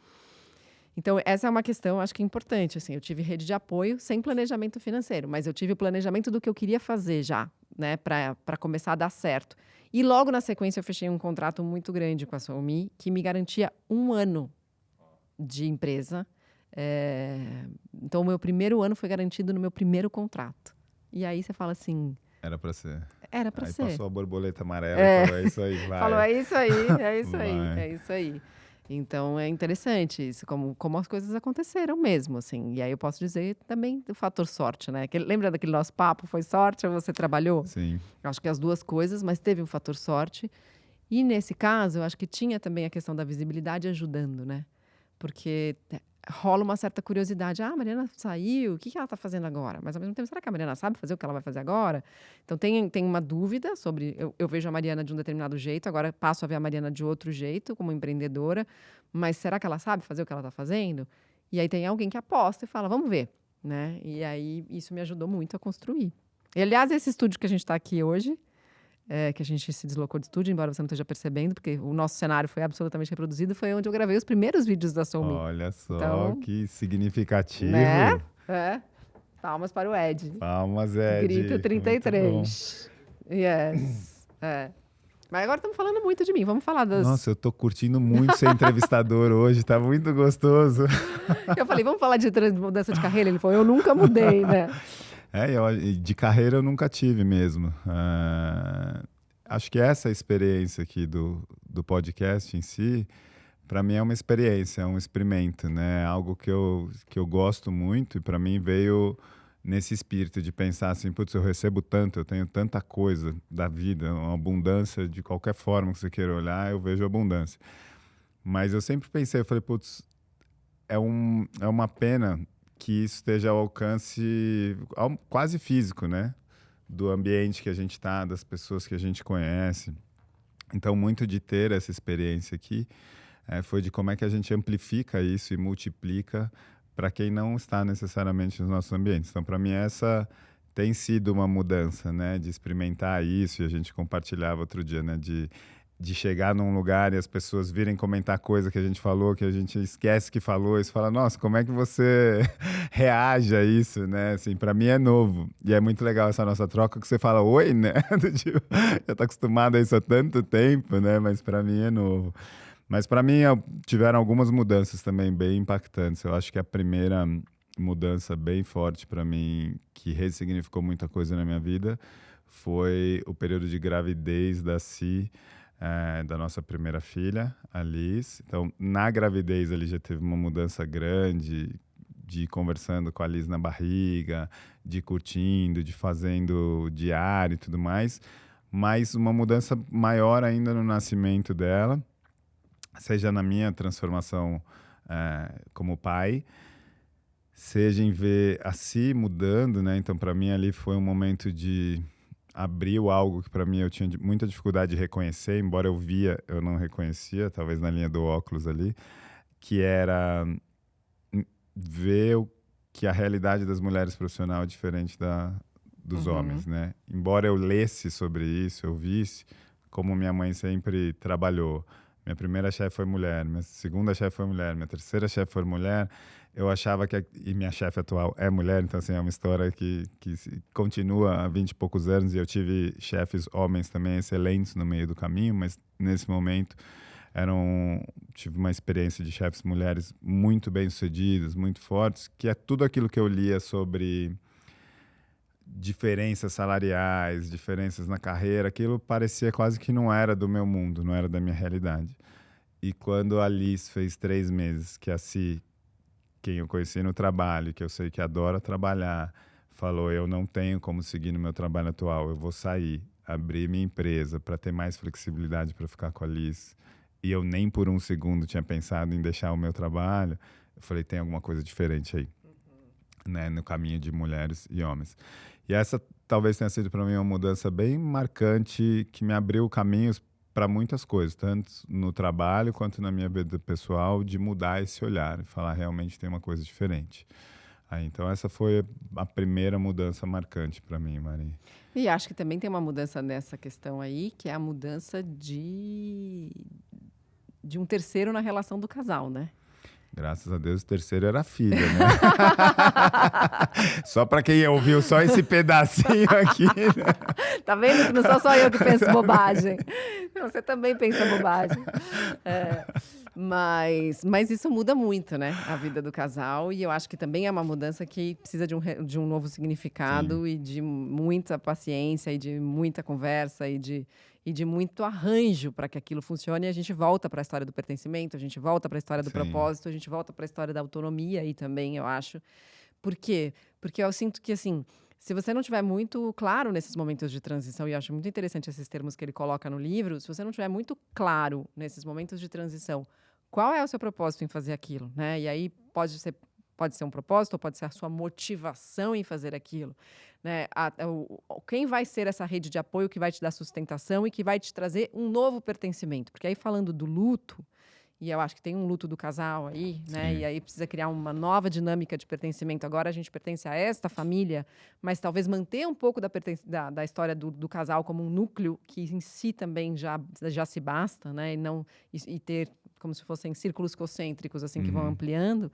Então, essa é uma questão, acho que importante. Assim, eu tive rede de apoio sem planejamento financeiro. Mas eu tive o planejamento do que eu queria fazer já, né? Para começar a dar certo. E logo na sequência, eu fechei um contrato muito grande com a SoulMe, que me garantia 1 ano de empresa. Então, o meu primeiro ano foi garantido no meu primeiro contrato. E aí você fala assim... Era para ser. Era para ser. Aí passou a borboleta amarela e falou, é isso aí, vai. Falou, é isso aí, é isso aí, é isso aí. Então, é interessante isso, como as coisas aconteceram mesmo, assim. E aí eu posso dizer também do fator sorte, né? Lembra daquele nosso papo, foi sorte ou você trabalhou? Sim. Eu acho que as 2 coisas, mas teve um fator sorte. E nesse caso, eu acho que tinha também a questão da visibilidade ajudando, né? Porque rola uma certa curiosidade. A Mariana saiu, o que ela está fazendo agora? Mas, ao mesmo tempo, será que a Mariana sabe fazer o que ela vai fazer agora? Então, tem uma dúvida sobre... Eu vejo a Mariana de um determinado jeito, agora passo a ver a Mariana de outro jeito, como empreendedora. Mas será que ela sabe fazer o que ela está fazendo? E aí tem alguém que aposta e fala, vamos ver, né? E aí, isso me ajudou muito a construir. E, aliás, esse estúdio que a gente está aqui hoje... que a gente se deslocou de estúdio, embora você não esteja percebendo, porque o nosso cenário foi absolutamente reproduzido, foi onde eu gravei os primeiros vídeos da Soul Me. Olha só, então, que significativo. Né? Palmas para o Ed. Palmas, Ed. Grito 33. Yes. Mas agora estamos falando muito de mim, vamos falar das... Nossa, eu tô curtindo muito ser entrevistador hoje, tá muito gostoso. Eu falei, vamos falar de mudança de carreira? Ele falou, eu nunca mudei, né? De carreira eu nunca tive mesmo. Acho que essa experiência aqui do podcast em si, para mim é uma experiência, é um experimento, né? Algo que eu gosto muito e para mim veio nesse espírito de pensar assim, putz, eu recebo tanto, eu tenho tanta coisa da vida, uma abundância de qualquer forma que você queira olhar, eu vejo abundância. Mas eu sempre pensei, eu falei, putz, é uma pena que isso esteja ao alcance quase físico, né? Do ambiente que a gente está, das pessoas que a gente conhece. Então, muito de ter essa experiência aqui foi de como é que a gente amplifica isso e multiplica para quem não está necessariamente nos nossos ambientes. Então, para mim, essa tem sido uma mudança, né? De experimentar isso, e a gente compartilhava outro dia, né? De chegar num lugar e as pessoas virem comentar coisa que a gente falou, que a gente esquece que falou, e você fala, nossa, como é que você reage a isso, né? Assim, para mim é novo. E é muito legal essa nossa troca, que você fala, oi, né? Tipo, já tá acostumado a isso há tanto tempo, né? Mas para mim é novo. Mas para mim tiveram algumas mudanças também bem impactantes. Eu acho que a primeira mudança bem forte para mim, que ressignificou muita coisa na minha vida, foi o período de gravidez da Si, da nossa primeira filha, a Liz. Então, na gravidez, ali já teve uma mudança grande, de ir conversando com a Liz na barriga, de ir curtindo, de fazendo diário e tudo mais. Mas uma mudança maior ainda no nascimento dela, seja na minha transformação como pai, seja em ver a Si mudando, né? Então, para mim, ali foi um momento de... abriu algo que para mim eu tinha muita dificuldade de reconhecer, embora eu via, eu não reconhecia, talvez na linha do óculos ali, que era ver que a realidade das mulheres profissionais é diferente dos homens, né? Embora eu lesse sobre isso, eu visse, como minha mãe sempre trabalhou. Minha primeira chefe foi mulher, minha segunda chefe foi mulher, minha terceira chefe foi mulher. Eu achava e minha chefe atual é mulher, então assim, é uma história que continua há 20 e poucos anos, e eu tive chefes homens também excelentes no meio do caminho, mas nesse momento tive uma experiência de chefes mulheres muito bem-sucedidas, muito fortes, que é tudo aquilo que eu lia sobre diferenças salariais, diferenças na carreira, aquilo parecia quase que não era do meu mundo, não era da minha realidade. E quando a Liz fez 3 meses, que a Si, quem eu conheci no trabalho, que eu sei que adora trabalhar, falou, eu não tenho como seguir no meu trabalho atual, eu vou sair, abrir minha empresa para ter mais flexibilidade para ficar com a Liz, e eu nem por um segundo tinha pensado em deixar o meu trabalho, eu falei, tem alguma coisa diferente aí, né, no caminho de mulheres e homens. E essa talvez tenha sido para mim uma mudança bem marcante, que me abriu caminhos para muitas coisas, tanto no trabalho quanto na minha vida pessoal, de mudar esse olhar e falar, realmente tem uma coisa diferente. Então essa foi a primeira mudança marcante para mim, Mari. E acho que também tem uma mudança nessa questão aí, que é a mudança de um terceiro na relação do casal, né? Graças a Deus, o terceiro era a filha, né? Só para quem ouviu só esse pedacinho aqui, né? Tá vendo que não sou só eu que penso bobagem. Você também pensa bobagem. Mas isso muda muito, né? A vida do casal. E eu acho que também é uma mudança que precisa de um novo significado. Sim. E de muita paciência, e de muita conversa, e de muito arranjo para que aquilo funcione. E a gente volta para a história do pertencimento, a gente volta para a história do Sim. propósito, a gente volta para a história da autonomia aí também, eu acho. Por quê? Porque eu sinto que, assim, se você não tiver muito claro nesses momentos de transição, e eu acho muito interessante esses termos que ele coloca no livro, se você não tiver muito claro nesses momentos de transição qual é o seu propósito em fazer aquilo, né? E aí pode ser um propósito ou pode ser a sua motivação em fazer aquilo, né? Quem vai ser essa rede de apoio que vai te dar sustentação e que vai te trazer um novo pertencimento? Porque aí falando do luto, e eu acho que tem um luto do casal aí, né? E aí precisa criar uma nova dinâmica de pertencimento. Agora a gente pertence a esta família, mas talvez manter um pouco da história do casal como um núcleo que em si também já se basta, né? E ter como se fossem círculos concêntricos, assim, que vão ampliando,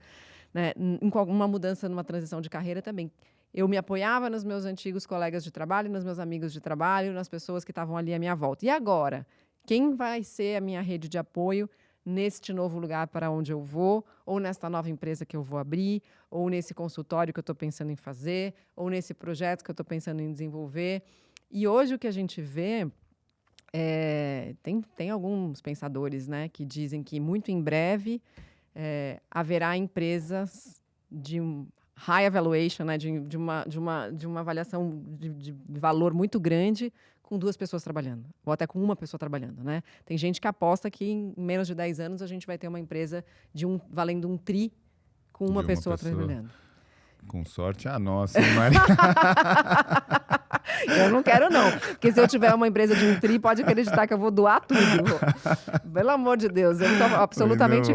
né? Em uma mudança, numa transição de carreira também. Eu me apoiava nos meus antigos colegas de trabalho, nos meus amigos de trabalho, nas pessoas que estavam ali à minha volta. E agora? Quem vai ser a minha rede de apoio neste novo lugar para onde eu vou, ou nesta nova empresa que eu vou abrir, ou nesse consultório que eu estou pensando em fazer, ou nesse projeto que eu estou pensando em desenvolver? E hoje o que a gente vê... tem alguns pensadores, né, que dizem que muito em breve haverá empresas de high evaluation, né, de uma avaliação de valor muito grande com 2 pessoas trabalhando, ou até com 1 pessoa trabalhando, né? Tem gente que aposta que em menos de 10 anos a gente vai ter uma empresa valendo um tri com uma pessoa trabalhando. Com sorte a nossa, hein, Mari? Eu não quero, não. Porque se eu tiver uma empresa de um tri, pode acreditar que eu vou doar tudo. Pelo amor de Deus. Eu sou absolutamente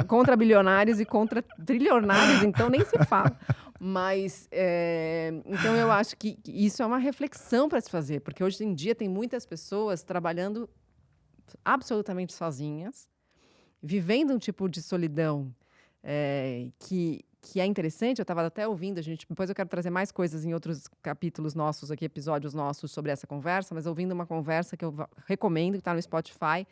contra bilionários e contra trilionários, então nem se fala. Mas, então eu acho que isso é uma reflexão para se fazer. Porque hoje em dia tem muitas pessoas trabalhando absolutamente sozinhas, vivendo um tipo de solidão que é interessante. Eu estava até ouvindo, depois eu quero trazer mais coisas em outros capítulos nossos aqui, episódios nossos sobre essa conversa, mas ouvindo uma conversa que eu recomendo, que está no Spotify,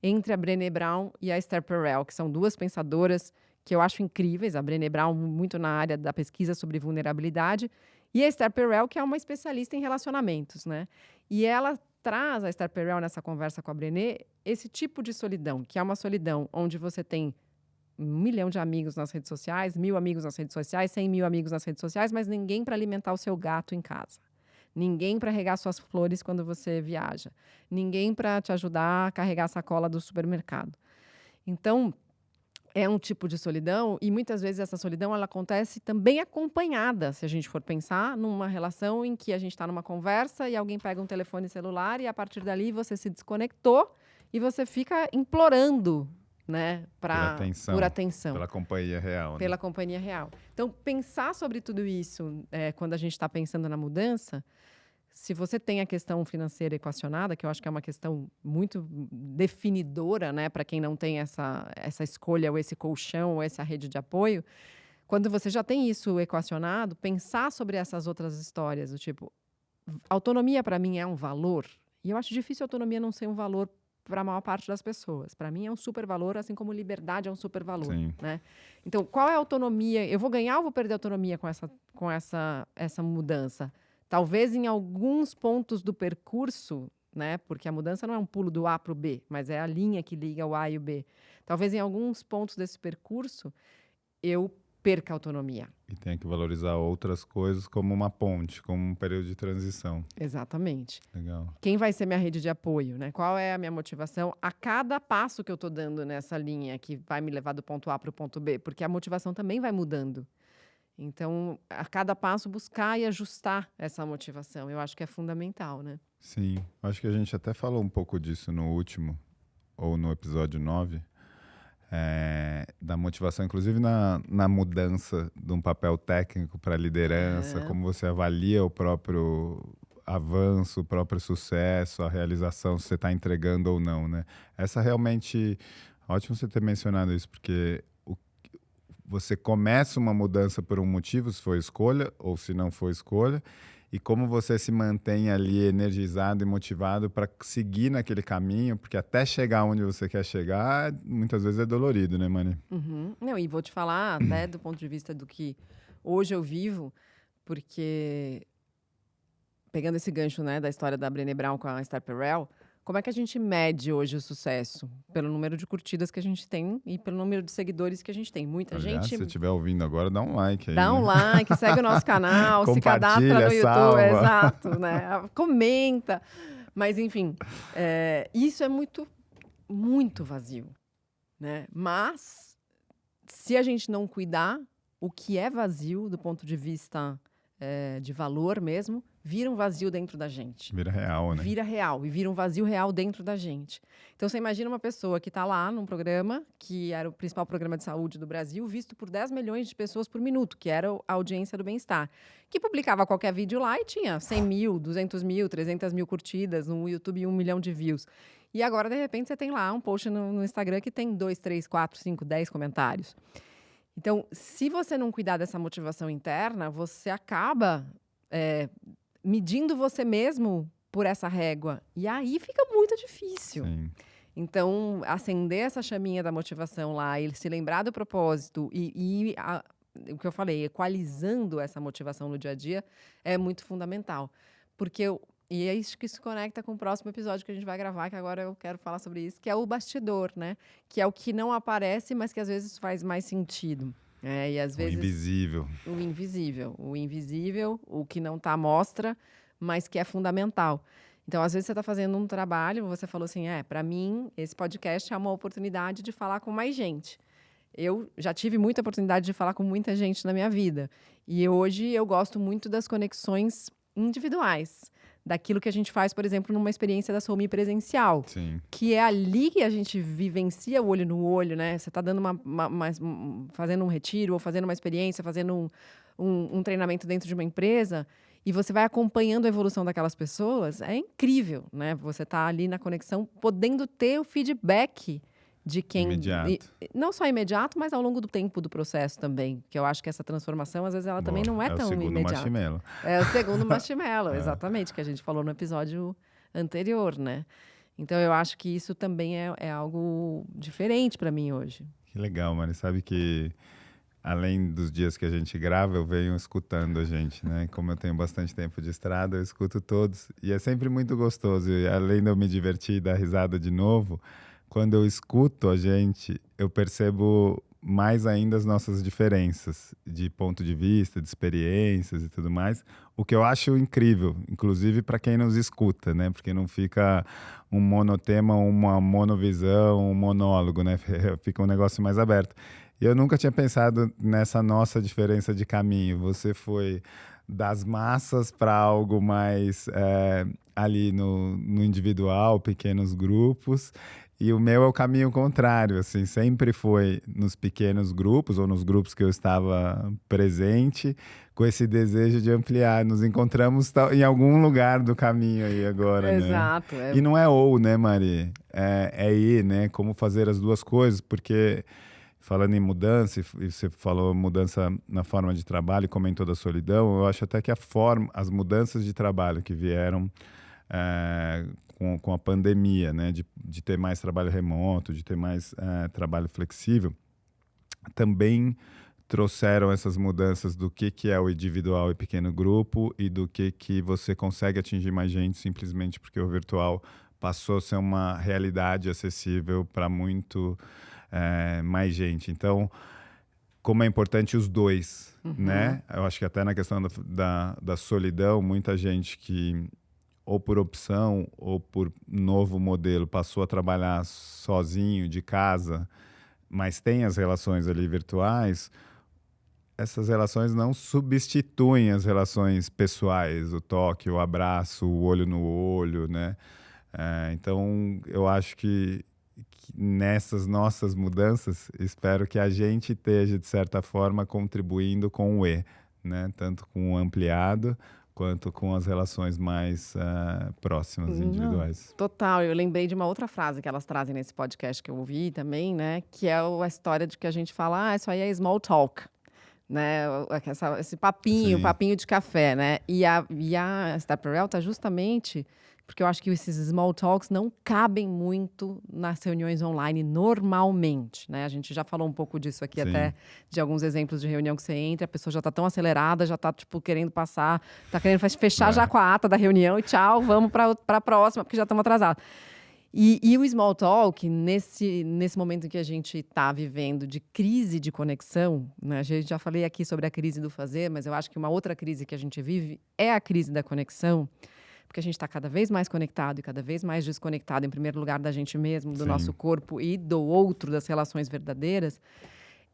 entre a Brené Brown e a Esther Perel, que são 2 pensadoras que eu acho incríveis. A Brené Brown muito na área da pesquisa sobre vulnerabilidade, e a Esther Perel, que é uma especialista em relacionamentos, né? E ela traz, a Esther Perel, nessa conversa com a Brené, esse tipo de solidão, que é uma solidão onde você tem 1 milhão de amigos nas redes sociais, 1.000 amigos nas redes sociais, 100.000 amigos nas redes sociais, mas ninguém para alimentar o seu gato em casa. Ninguém para regar suas flores quando você viaja. Ninguém para te ajudar a carregar a sacola do supermercado. Então, é um tipo de solidão, e muitas vezes essa solidão ela acontece também acompanhada, se a gente for pensar numa relação em que a gente está numa conversa e alguém pega um telefone celular e a partir dali você se desconectou e você fica implorando, né, por atenção. Pela companhia real. Pela companhia real. Então, pensar sobre tudo isso, quando a gente está pensando na mudança, se você tem a questão financeira equacionada, que eu acho que é uma questão muito definidora, né, para quem não tem essa escolha, ou esse colchão, ou essa rede de apoio, quando você já tem isso equacionado, pensar sobre essas outras histórias, do tipo, autonomia para mim é um valor, e eu acho difícil a autonomia não ser um valor para a maior parte das pessoas. Para mim é um super valor, assim como liberdade é um super valor, né? Então, qual é a autonomia? Eu vou ganhar ou vou perder autonomia com essa mudança? Talvez em alguns pontos do percurso, né? Porque a mudança não é um pulo do A para o B, mas é a linha que liga o A e o B. Talvez em alguns pontos desse percurso eu perca a autonomia. E tenha que valorizar outras coisas como uma ponte, como um período de transição. Exatamente. Legal. Quem vai ser minha rede de apoio, né? Qual é a minha motivação a cada passo que eu estou dando nessa linha que vai me levar do ponto A para o ponto B? Porque a motivação também vai mudando. Então, a cada passo, buscar e ajustar essa motivação. Eu acho que é fundamental, né? Sim. Acho que a gente até falou um pouco disso no último, ou no episódio 9, da motivação, inclusive na mudança de um papel técnico para liderança, como você avalia o próprio avanço, o próprio sucesso, a realização, se você está entregando ou não, né? Essa realmente... Ótimo você ter mencionado isso, porque você começa uma mudança por um motivo, se foi escolha ou se não foi escolha, e como você se mantém ali energizado e motivado para seguir naquele caminho, porque até chegar onde você quer chegar, muitas vezes é dolorido, né, Mani? Não, e vou te falar até do ponto de vista do que hoje eu vivo, porque pegando esse gancho, né, da história da Brené Brown com a Esther Perel, como é que a gente mede hoje o sucesso? Pelo número de curtidas que a gente tem e pelo número de seguidores que a gente tem. Muita gente... Se você estiver ouvindo agora, dá um like aí. Dá um like, segue o nosso canal, se cadastra no YouTube. Salva. Exato, né? Comenta. Mas, enfim, isso é muito, muito vazio. né? Mas, se a gente não cuidar, o que é vazio do ponto de vista de valor mesmo, vira um vazio dentro da gente. Vira real, né? Vira real, e vira um vazio real dentro da gente. Então, você imagina uma pessoa que está lá num programa, que era o principal programa de saúde do Brasil, visto por 10 milhões de pessoas por minuto, que era a audiência do bem-estar, que publicava qualquer vídeo lá e tinha 100 mil, 200 mil, 300 mil curtidas, no YouTube 1 milhão de views. E agora, de repente, você tem lá um post no Instagram que tem 2, 3, 4, 5, 10 comentários. Então, se você não cuidar dessa motivação interna, você acaba medindo você mesmo por essa régua. E aí fica muito difícil. Sim. Então, acender essa chaminha da motivação lá, ele se lembrar do propósito o que eu falei, equalizando essa motivação no dia a dia, é muito fundamental. E é isso que se conecta com o próximo episódio que a gente vai gravar, que agora eu quero falar sobre isso, que é o bastidor, né? Que é o que não aparece, mas que às vezes faz mais sentido. E às vezes, o invisível. O invisível, o que não está à mostra, mas que é fundamental. Então, às vezes você está fazendo um trabalho, você falou assim, para mim, esse podcast é uma oportunidade de falar com mais gente. Eu já tive muita oportunidade de falar com muita gente na minha vida. E hoje eu gosto muito das conexões individuais. Daquilo que a gente faz, por exemplo, numa experiência da Soulme presencial. Sim. Que é ali que a gente vivencia o olho no olho, né? Você está dando fazendo um retiro, ou fazendo uma experiência, fazendo um treinamento dentro de uma empresa, e você vai acompanhando a evolução daquelas pessoas, é incrível, né? Você está ali na conexão, podendo ter o feedback de quem... Imediato. Não só imediato, mas ao longo do tempo do processo também. Que eu acho que essa transformação, às vezes, ela também não é tão imediata. Marshmallow. É o segundo marshmallow, exatamente, que a gente falou no episódio anterior, né? Então, eu acho que isso também é algo diferente para mim hoje. Que legal, Mari. Sabe que, além dos dias que a gente grava, eu venho escutando a gente, né? Como eu tenho bastante tempo de estrada, eu escuto todos. E é sempre muito gostoso. E além de eu me divertir e dar risada de novo, quando eu escuto a gente, eu percebo mais ainda as nossas diferenças de ponto de vista, de experiências e tudo mais, o que eu acho incrível, inclusive para quem nos escuta, né? Porque não fica um monotema, uma monovisão, um monólogo, né? Fica um negócio mais aberto. E eu nunca tinha pensado nessa nossa diferença de caminho. Você foi das massas para algo mais ali no individual, pequenos grupos. E o meu é o caminho contrário, assim, sempre foi nos pequenos grupos ou nos grupos que eu estava presente, com esse desejo de ampliar. Nos encontramos em algum lugar do caminho aí agora, Exato, né? E não é né, Mari? É ir, né? Como fazer as duas coisas, porque falando em mudança, e você falou mudança na forma de trabalho e comentou da solidão, eu acho até que as mudanças de trabalho que vieram com a pandemia, né, de ter mais trabalho remoto, de ter mais trabalho flexível, também trouxeram essas mudanças do que é o individual e pequeno grupo e do que você consegue atingir mais gente simplesmente porque o virtual passou a ser uma realidade acessível para muito mais gente. Então, como é importante os dois, né? Eu acho que até na questão da solidão, muita gente que ou por opção ou por novo modelo passou a trabalhar sozinho de casa, mas tem as relações ali virtuais, essas relações não substituem as relações pessoais, o toque, o abraço, o olho no olho, né? Então, eu acho que nessas nossas mudanças, espero que a gente esteja, de certa forma, contribuindo com o né? Tanto com o ampliado, quanto com as relações mais próximas, individuais. Total, eu lembrei de uma outra frase que elas trazem nesse podcast que eu ouvi também, né? Que é a história de que a gente fala, isso aí é small talk, né? Esse papinho de café, né? E a Esther Perel tá justamente porque eu acho que esses small talks não cabem muito nas reuniões online normalmente, né? A gente já falou um pouco disso aqui, até de alguns exemplos de reunião que você entra, a pessoa já tá tão acelerada, já tá, tipo, querendo passar, tá querendo fechar já com a ata da reunião e tchau, vamos para a próxima, porque já estamos atrasados. E o small talk, nesse momento em que a gente está vivendo de crise de conexão, né? A gente já falei aqui sobre a crise do fazer, mas eu acho que uma outra crise que a gente vive é a crise da conexão, porque a gente está cada vez mais conectado e cada vez mais desconectado, em primeiro lugar, da gente mesmo, do nosso corpo e do outro, das relações verdadeiras,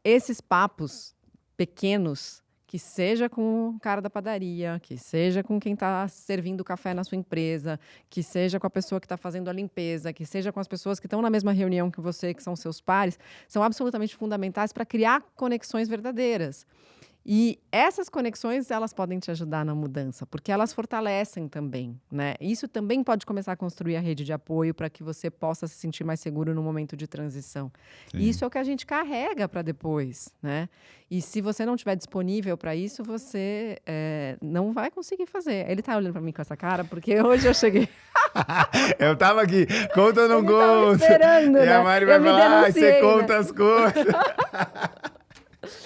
esses papos pequenos, que seja com o cara da padaria, que seja com quem está servindo café na sua empresa, que seja com a pessoa que está fazendo a limpeza, que seja com as pessoas que estão na mesma reunião que você, que são seus pares, são absolutamente fundamentais para criar conexões verdadeiras. E essas conexões, elas podem te ajudar na mudança, porque elas fortalecem também, né? Isso também pode começar a construir a rede de apoio para que você possa se sentir mais seguro no momento de transição. E isso é o que a gente carrega para depois, né? E se você não estiver disponível para isso, você não vai conseguir fazer. Ele tá olhando para mim com essa cara, porque hoje eu cheguei... Eu tava aqui, conta ou não Ele tava conta? esperando, E né? a Mari vai falar, você conta as coisas.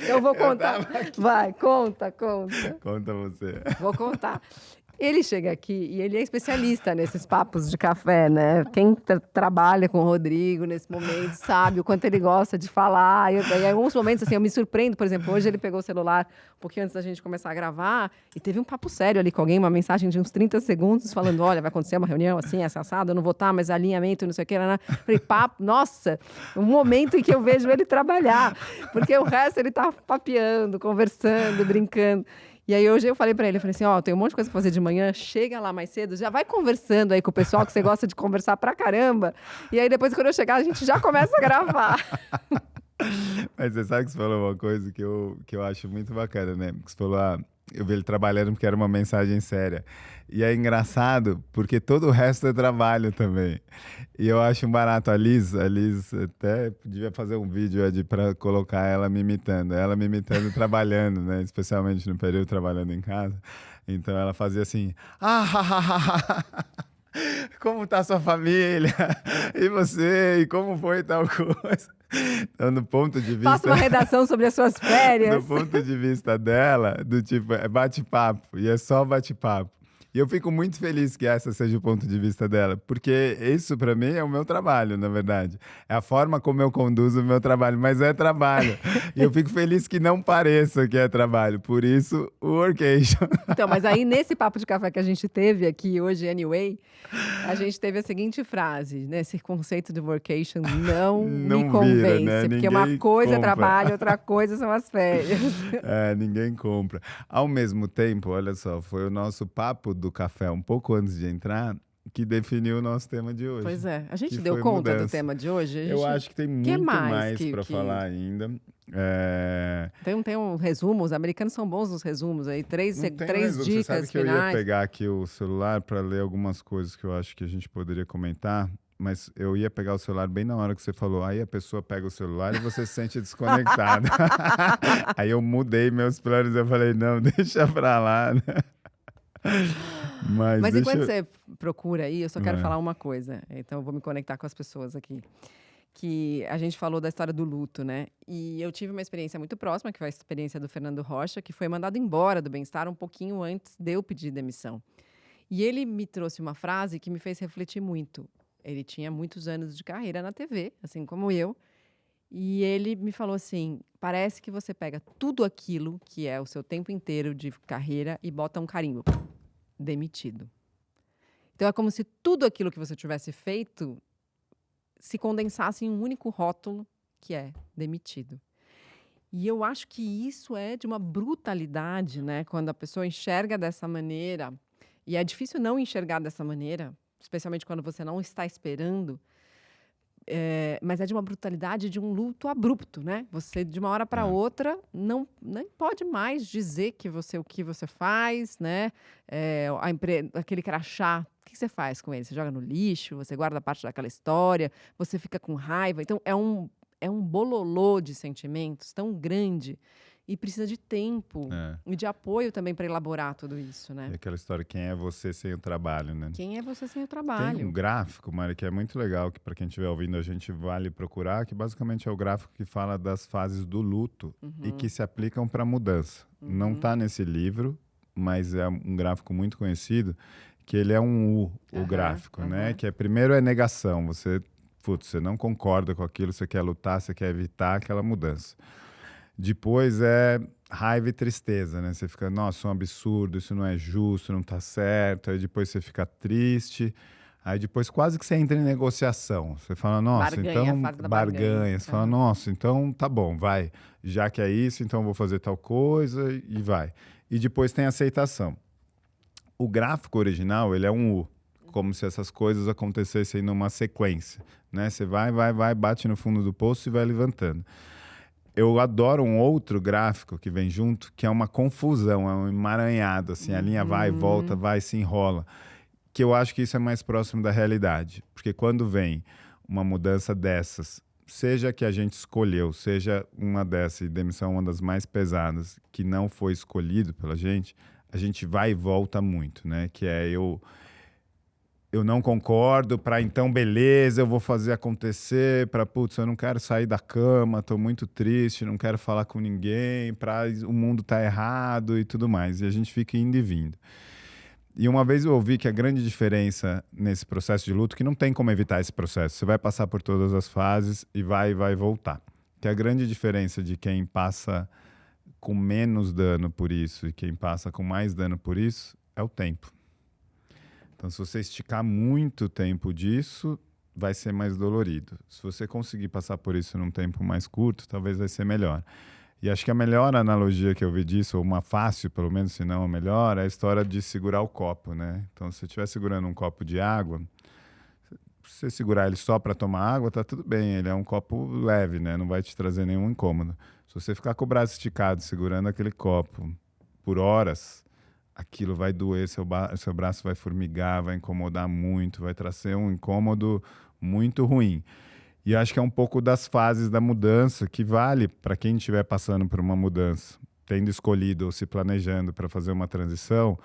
Eu vou contar. Vai, conta. Conta você. Vou contar. Ele chega aqui e ele é especialista nesses papos de café, né? Quem trabalha com o Rodrigo nesse momento sabe o quanto ele gosta de falar. E em alguns momentos, assim, eu me surpreendo. Por exemplo, hoje ele pegou o celular um pouquinho antes da gente começar a gravar e teve um papo sério ali com alguém, uma mensagem de uns 30 segundos falando, olha, vai acontecer uma reunião assim, essa assada, eu não vou estar, mas alinhamento, não sei o que. Falei, papo, nossa, um momento em que eu vejo ele trabalhar. Porque o resto ele tá papeando, conversando, brincando. E aí hoje eu falei pra ele, eu falei assim, ó, tem um monte de coisa pra fazer de manhã, chega lá mais cedo, já vai conversando aí com o pessoal que você gosta de conversar pra caramba. E aí depois, quando eu chegar, a gente já começa a gravar. Mas você sabe que você falou uma coisa que eu acho muito bacana, né? Você falou, eu vi ele trabalhando porque era uma mensagem séria. E é engraçado, porque todo o resto é trabalho também. E eu acho um barato. A Liz até devia fazer um vídeo, Ed, para colocar ela me imitando trabalhando, né? Especialmente no período trabalhando em casa. Então ela fazia assim, como tá sua família? E você? E como foi tal coisa? Então, do ponto de vista... Faça uma redação sobre as suas férias. Do ponto de vista dela, do tipo, é bate-papo. E é só bate-papo. E eu fico muito feliz que essa seja o ponto de vista dela, porque isso para mim é o meu trabalho, na verdade. É a forma como eu conduzo o meu trabalho, mas é trabalho. E eu fico feliz que não pareça que é trabalho, por isso o workation. Então, mas aí nesse papo de café que a gente teve aqui hoje, anyway, a gente teve a seguinte frase, né? Esse conceito de workation não me convence, vira, né? porque uma coisa compra. É trabalho, outra coisa são as férias. Ninguém compra. Ao mesmo tempo, olha só, foi o nosso papo do café um pouco antes de entrar que definiu o nosso tema de hoje. Pois é. A gente deu conta do tema de hoje? Eu acho que tem muito mais para falar ainda. Tem um resumo, os americanos são bons nos resumos aí, três dicas Você sabe que finais. Eu ia pegar aqui o celular para ler algumas coisas que eu acho que a gente poderia comentar, mas eu ia pegar o celular bem na hora que você falou. Aí a pessoa pega o celular e você se sente desconectado. Aí eu mudei meus planos, eu falei, não, deixa pra lá, né? Mas enquanto você procura aí, eu só quero falar uma coisa. Então eu vou me conectar com as pessoas aqui. Que a gente falou da história do luto, né? E eu tive uma experiência muito próxima, que foi a experiência do Fernando Rocha, que foi mandado embora do Bem-Estar um pouquinho antes de eu pedir demissão. E ele me trouxe uma frase que me fez refletir muito. Ele tinha muitos anos de carreira na TV, assim como eu. E ele me falou assim, parece que você pega tudo aquilo que é o seu tempo inteiro de carreira e bota um carimbo. Demitido. Então é como se tudo aquilo que você tivesse feito se condensasse em um único rótulo, que é demitido. E eu acho que isso é de uma brutalidade, né? Quando a pessoa enxerga dessa maneira, e é difícil não enxergar dessa maneira, especialmente quando você não está esperando, mas é de uma brutalidade, de um luto abrupto, né? Você, de uma hora para outra, nem pode mais dizer o que você faz, né? Aquele crachá, o que você faz com ele? Você joga no lixo, você guarda parte daquela história, você fica com raiva. Então, é um bololô de sentimentos tão grande e precisa de tempo e de apoio também para elaborar tudo isso, né? É aquela história, quem é você sem o trabalho, né? Quem é você sem o trabalho? Tem um gráfico, Mari, que é muito legal, que para quem estiver ouvindo a gente vale procurar, que basicamente é o gráfico que fala das fases do luto e que se aplicam para mudança. Não está nesse livro, mas é um gráfico muito conhecido, que ele é o gráfico, né? Que primeiro é negação, você não concorda com aquilo, você quer lutar, você quer evitar aquela mudança. Depois é raiva e tristeza, né? Você fica, nossa, um absurdo, isso não é justo, não tá certo. Aí depois você fica triste. Aí depois quase que você entra em negociação. Você fala, nossa, Barganha, a então... fase da Barganha. Você fala, nossa, então tá bom, vai. Já que é isso, então eu vou fazer tal coisa e vai. E depois tem a aceitação. O gráfico original, ele é um U. Como se essas coisas acontecessem numa sequência, né? Você vai, bate no fundo do poço e vai levantando. Eu adoro um outro gráfico que vem junto, que é uma confusão, é um emaranhado, assim, a linha vai, volta, vai, se enrola. Que eu acho que isso é mais próximo da realidade. Porque quando vem uma mudança dessas, seja que a gente escolheu, seja uma dessas, e demissão é uma das mais pesadas, que não foi escolhido pela gente, a gente vai e volta muito, né? Que é eu não concordo, para então, beleza, eu vou fazer acontecer, para, putz, eu não quero sair da cama, estou muito triste, não quero falar com ninguém, para o mundo tá errado e tudo mais. E a gente fica indo e vindo. E uma vez eu ouvi que a grande diferença nesse processo de luto, que não tem como evitar esse processo, você vai passar por todas as fases e vai voltar. Que a grande diferença de quem passa com menos dano por isso e quem passa com mais dano por isso é o tempo. Então, se você esticar muito tempo disso, vai ser mais dolorido. Se você conseguir passar por isso num tempo mais curto, talvez vai ser melhor. E acho que a melhor analogia que eu vi disso, ou uma fácil, pelo menos, se não a melhor, é a história de segurar o copo, né? Então, se você estiver segurando um copo de água, se você segurar ele só para tomar água, tá tudo bem. Ele é um copo leve, né? Não vai te trazer nenhum incômodo. Se você ficar com o braço esticado, segurando aquele copo por horas, aquilo vai doer, seu braço vai formigar, vai incomodar muito, vai trazer um incômodo muito ruim. E acho que é um pouco das fases da mudança que vale para quem estiver passando por uma mudança, tendo escolhido ou se planejando para fazer uma transição,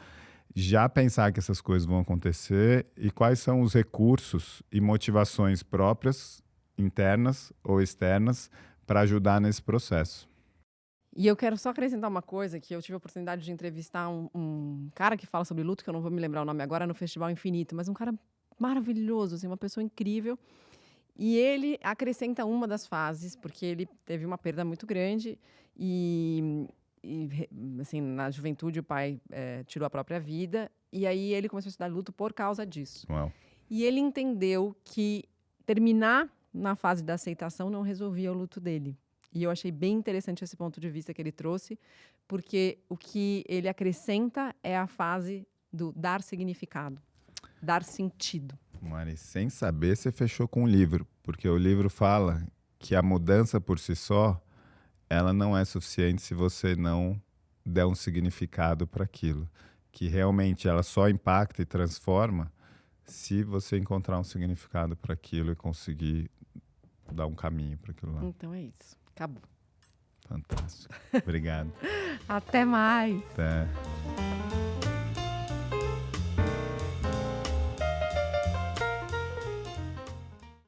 já pensar que essas coisas vão acontecer e quais são os recursos e motivações próprias, internas ou externas, para ajudar nesse processo. E eu quero só acrescentar uma coisa, que eu tive a oportunidade de entrevistar um cara que fala sobre luto, que eu não vou me lembrar o nome agora, no Festival Infinito, mas um cara maravilhoso, assim, uma pessoa incrível. E ele acrescenta uma das fases, porque ele teve uma perda muito grande e assim, na juventude o pai tirou a própria vida, e aí ele começou a estudar luto por causa disso. Uau. E ele entendeu que terminar na fase da aceitação não resolvia o luto dele. E eu achei bem interessante esse ponto de vista que ele trouxe, porque o que ele acrescenta é a fase do dar significado, dar sentido. Mari, sem saber, você fechou com o livro, porque o livro fala que a mudança por si só, ela não é suficiente se você não der um significado para aquilo. Que realmente ela só impacta e transforma se você encontrar um significado para aquilo e conseguir dar um caminho para aquilo lá. Então é isso. Acabou. Fantástico. Obrigado. Até mais. Até.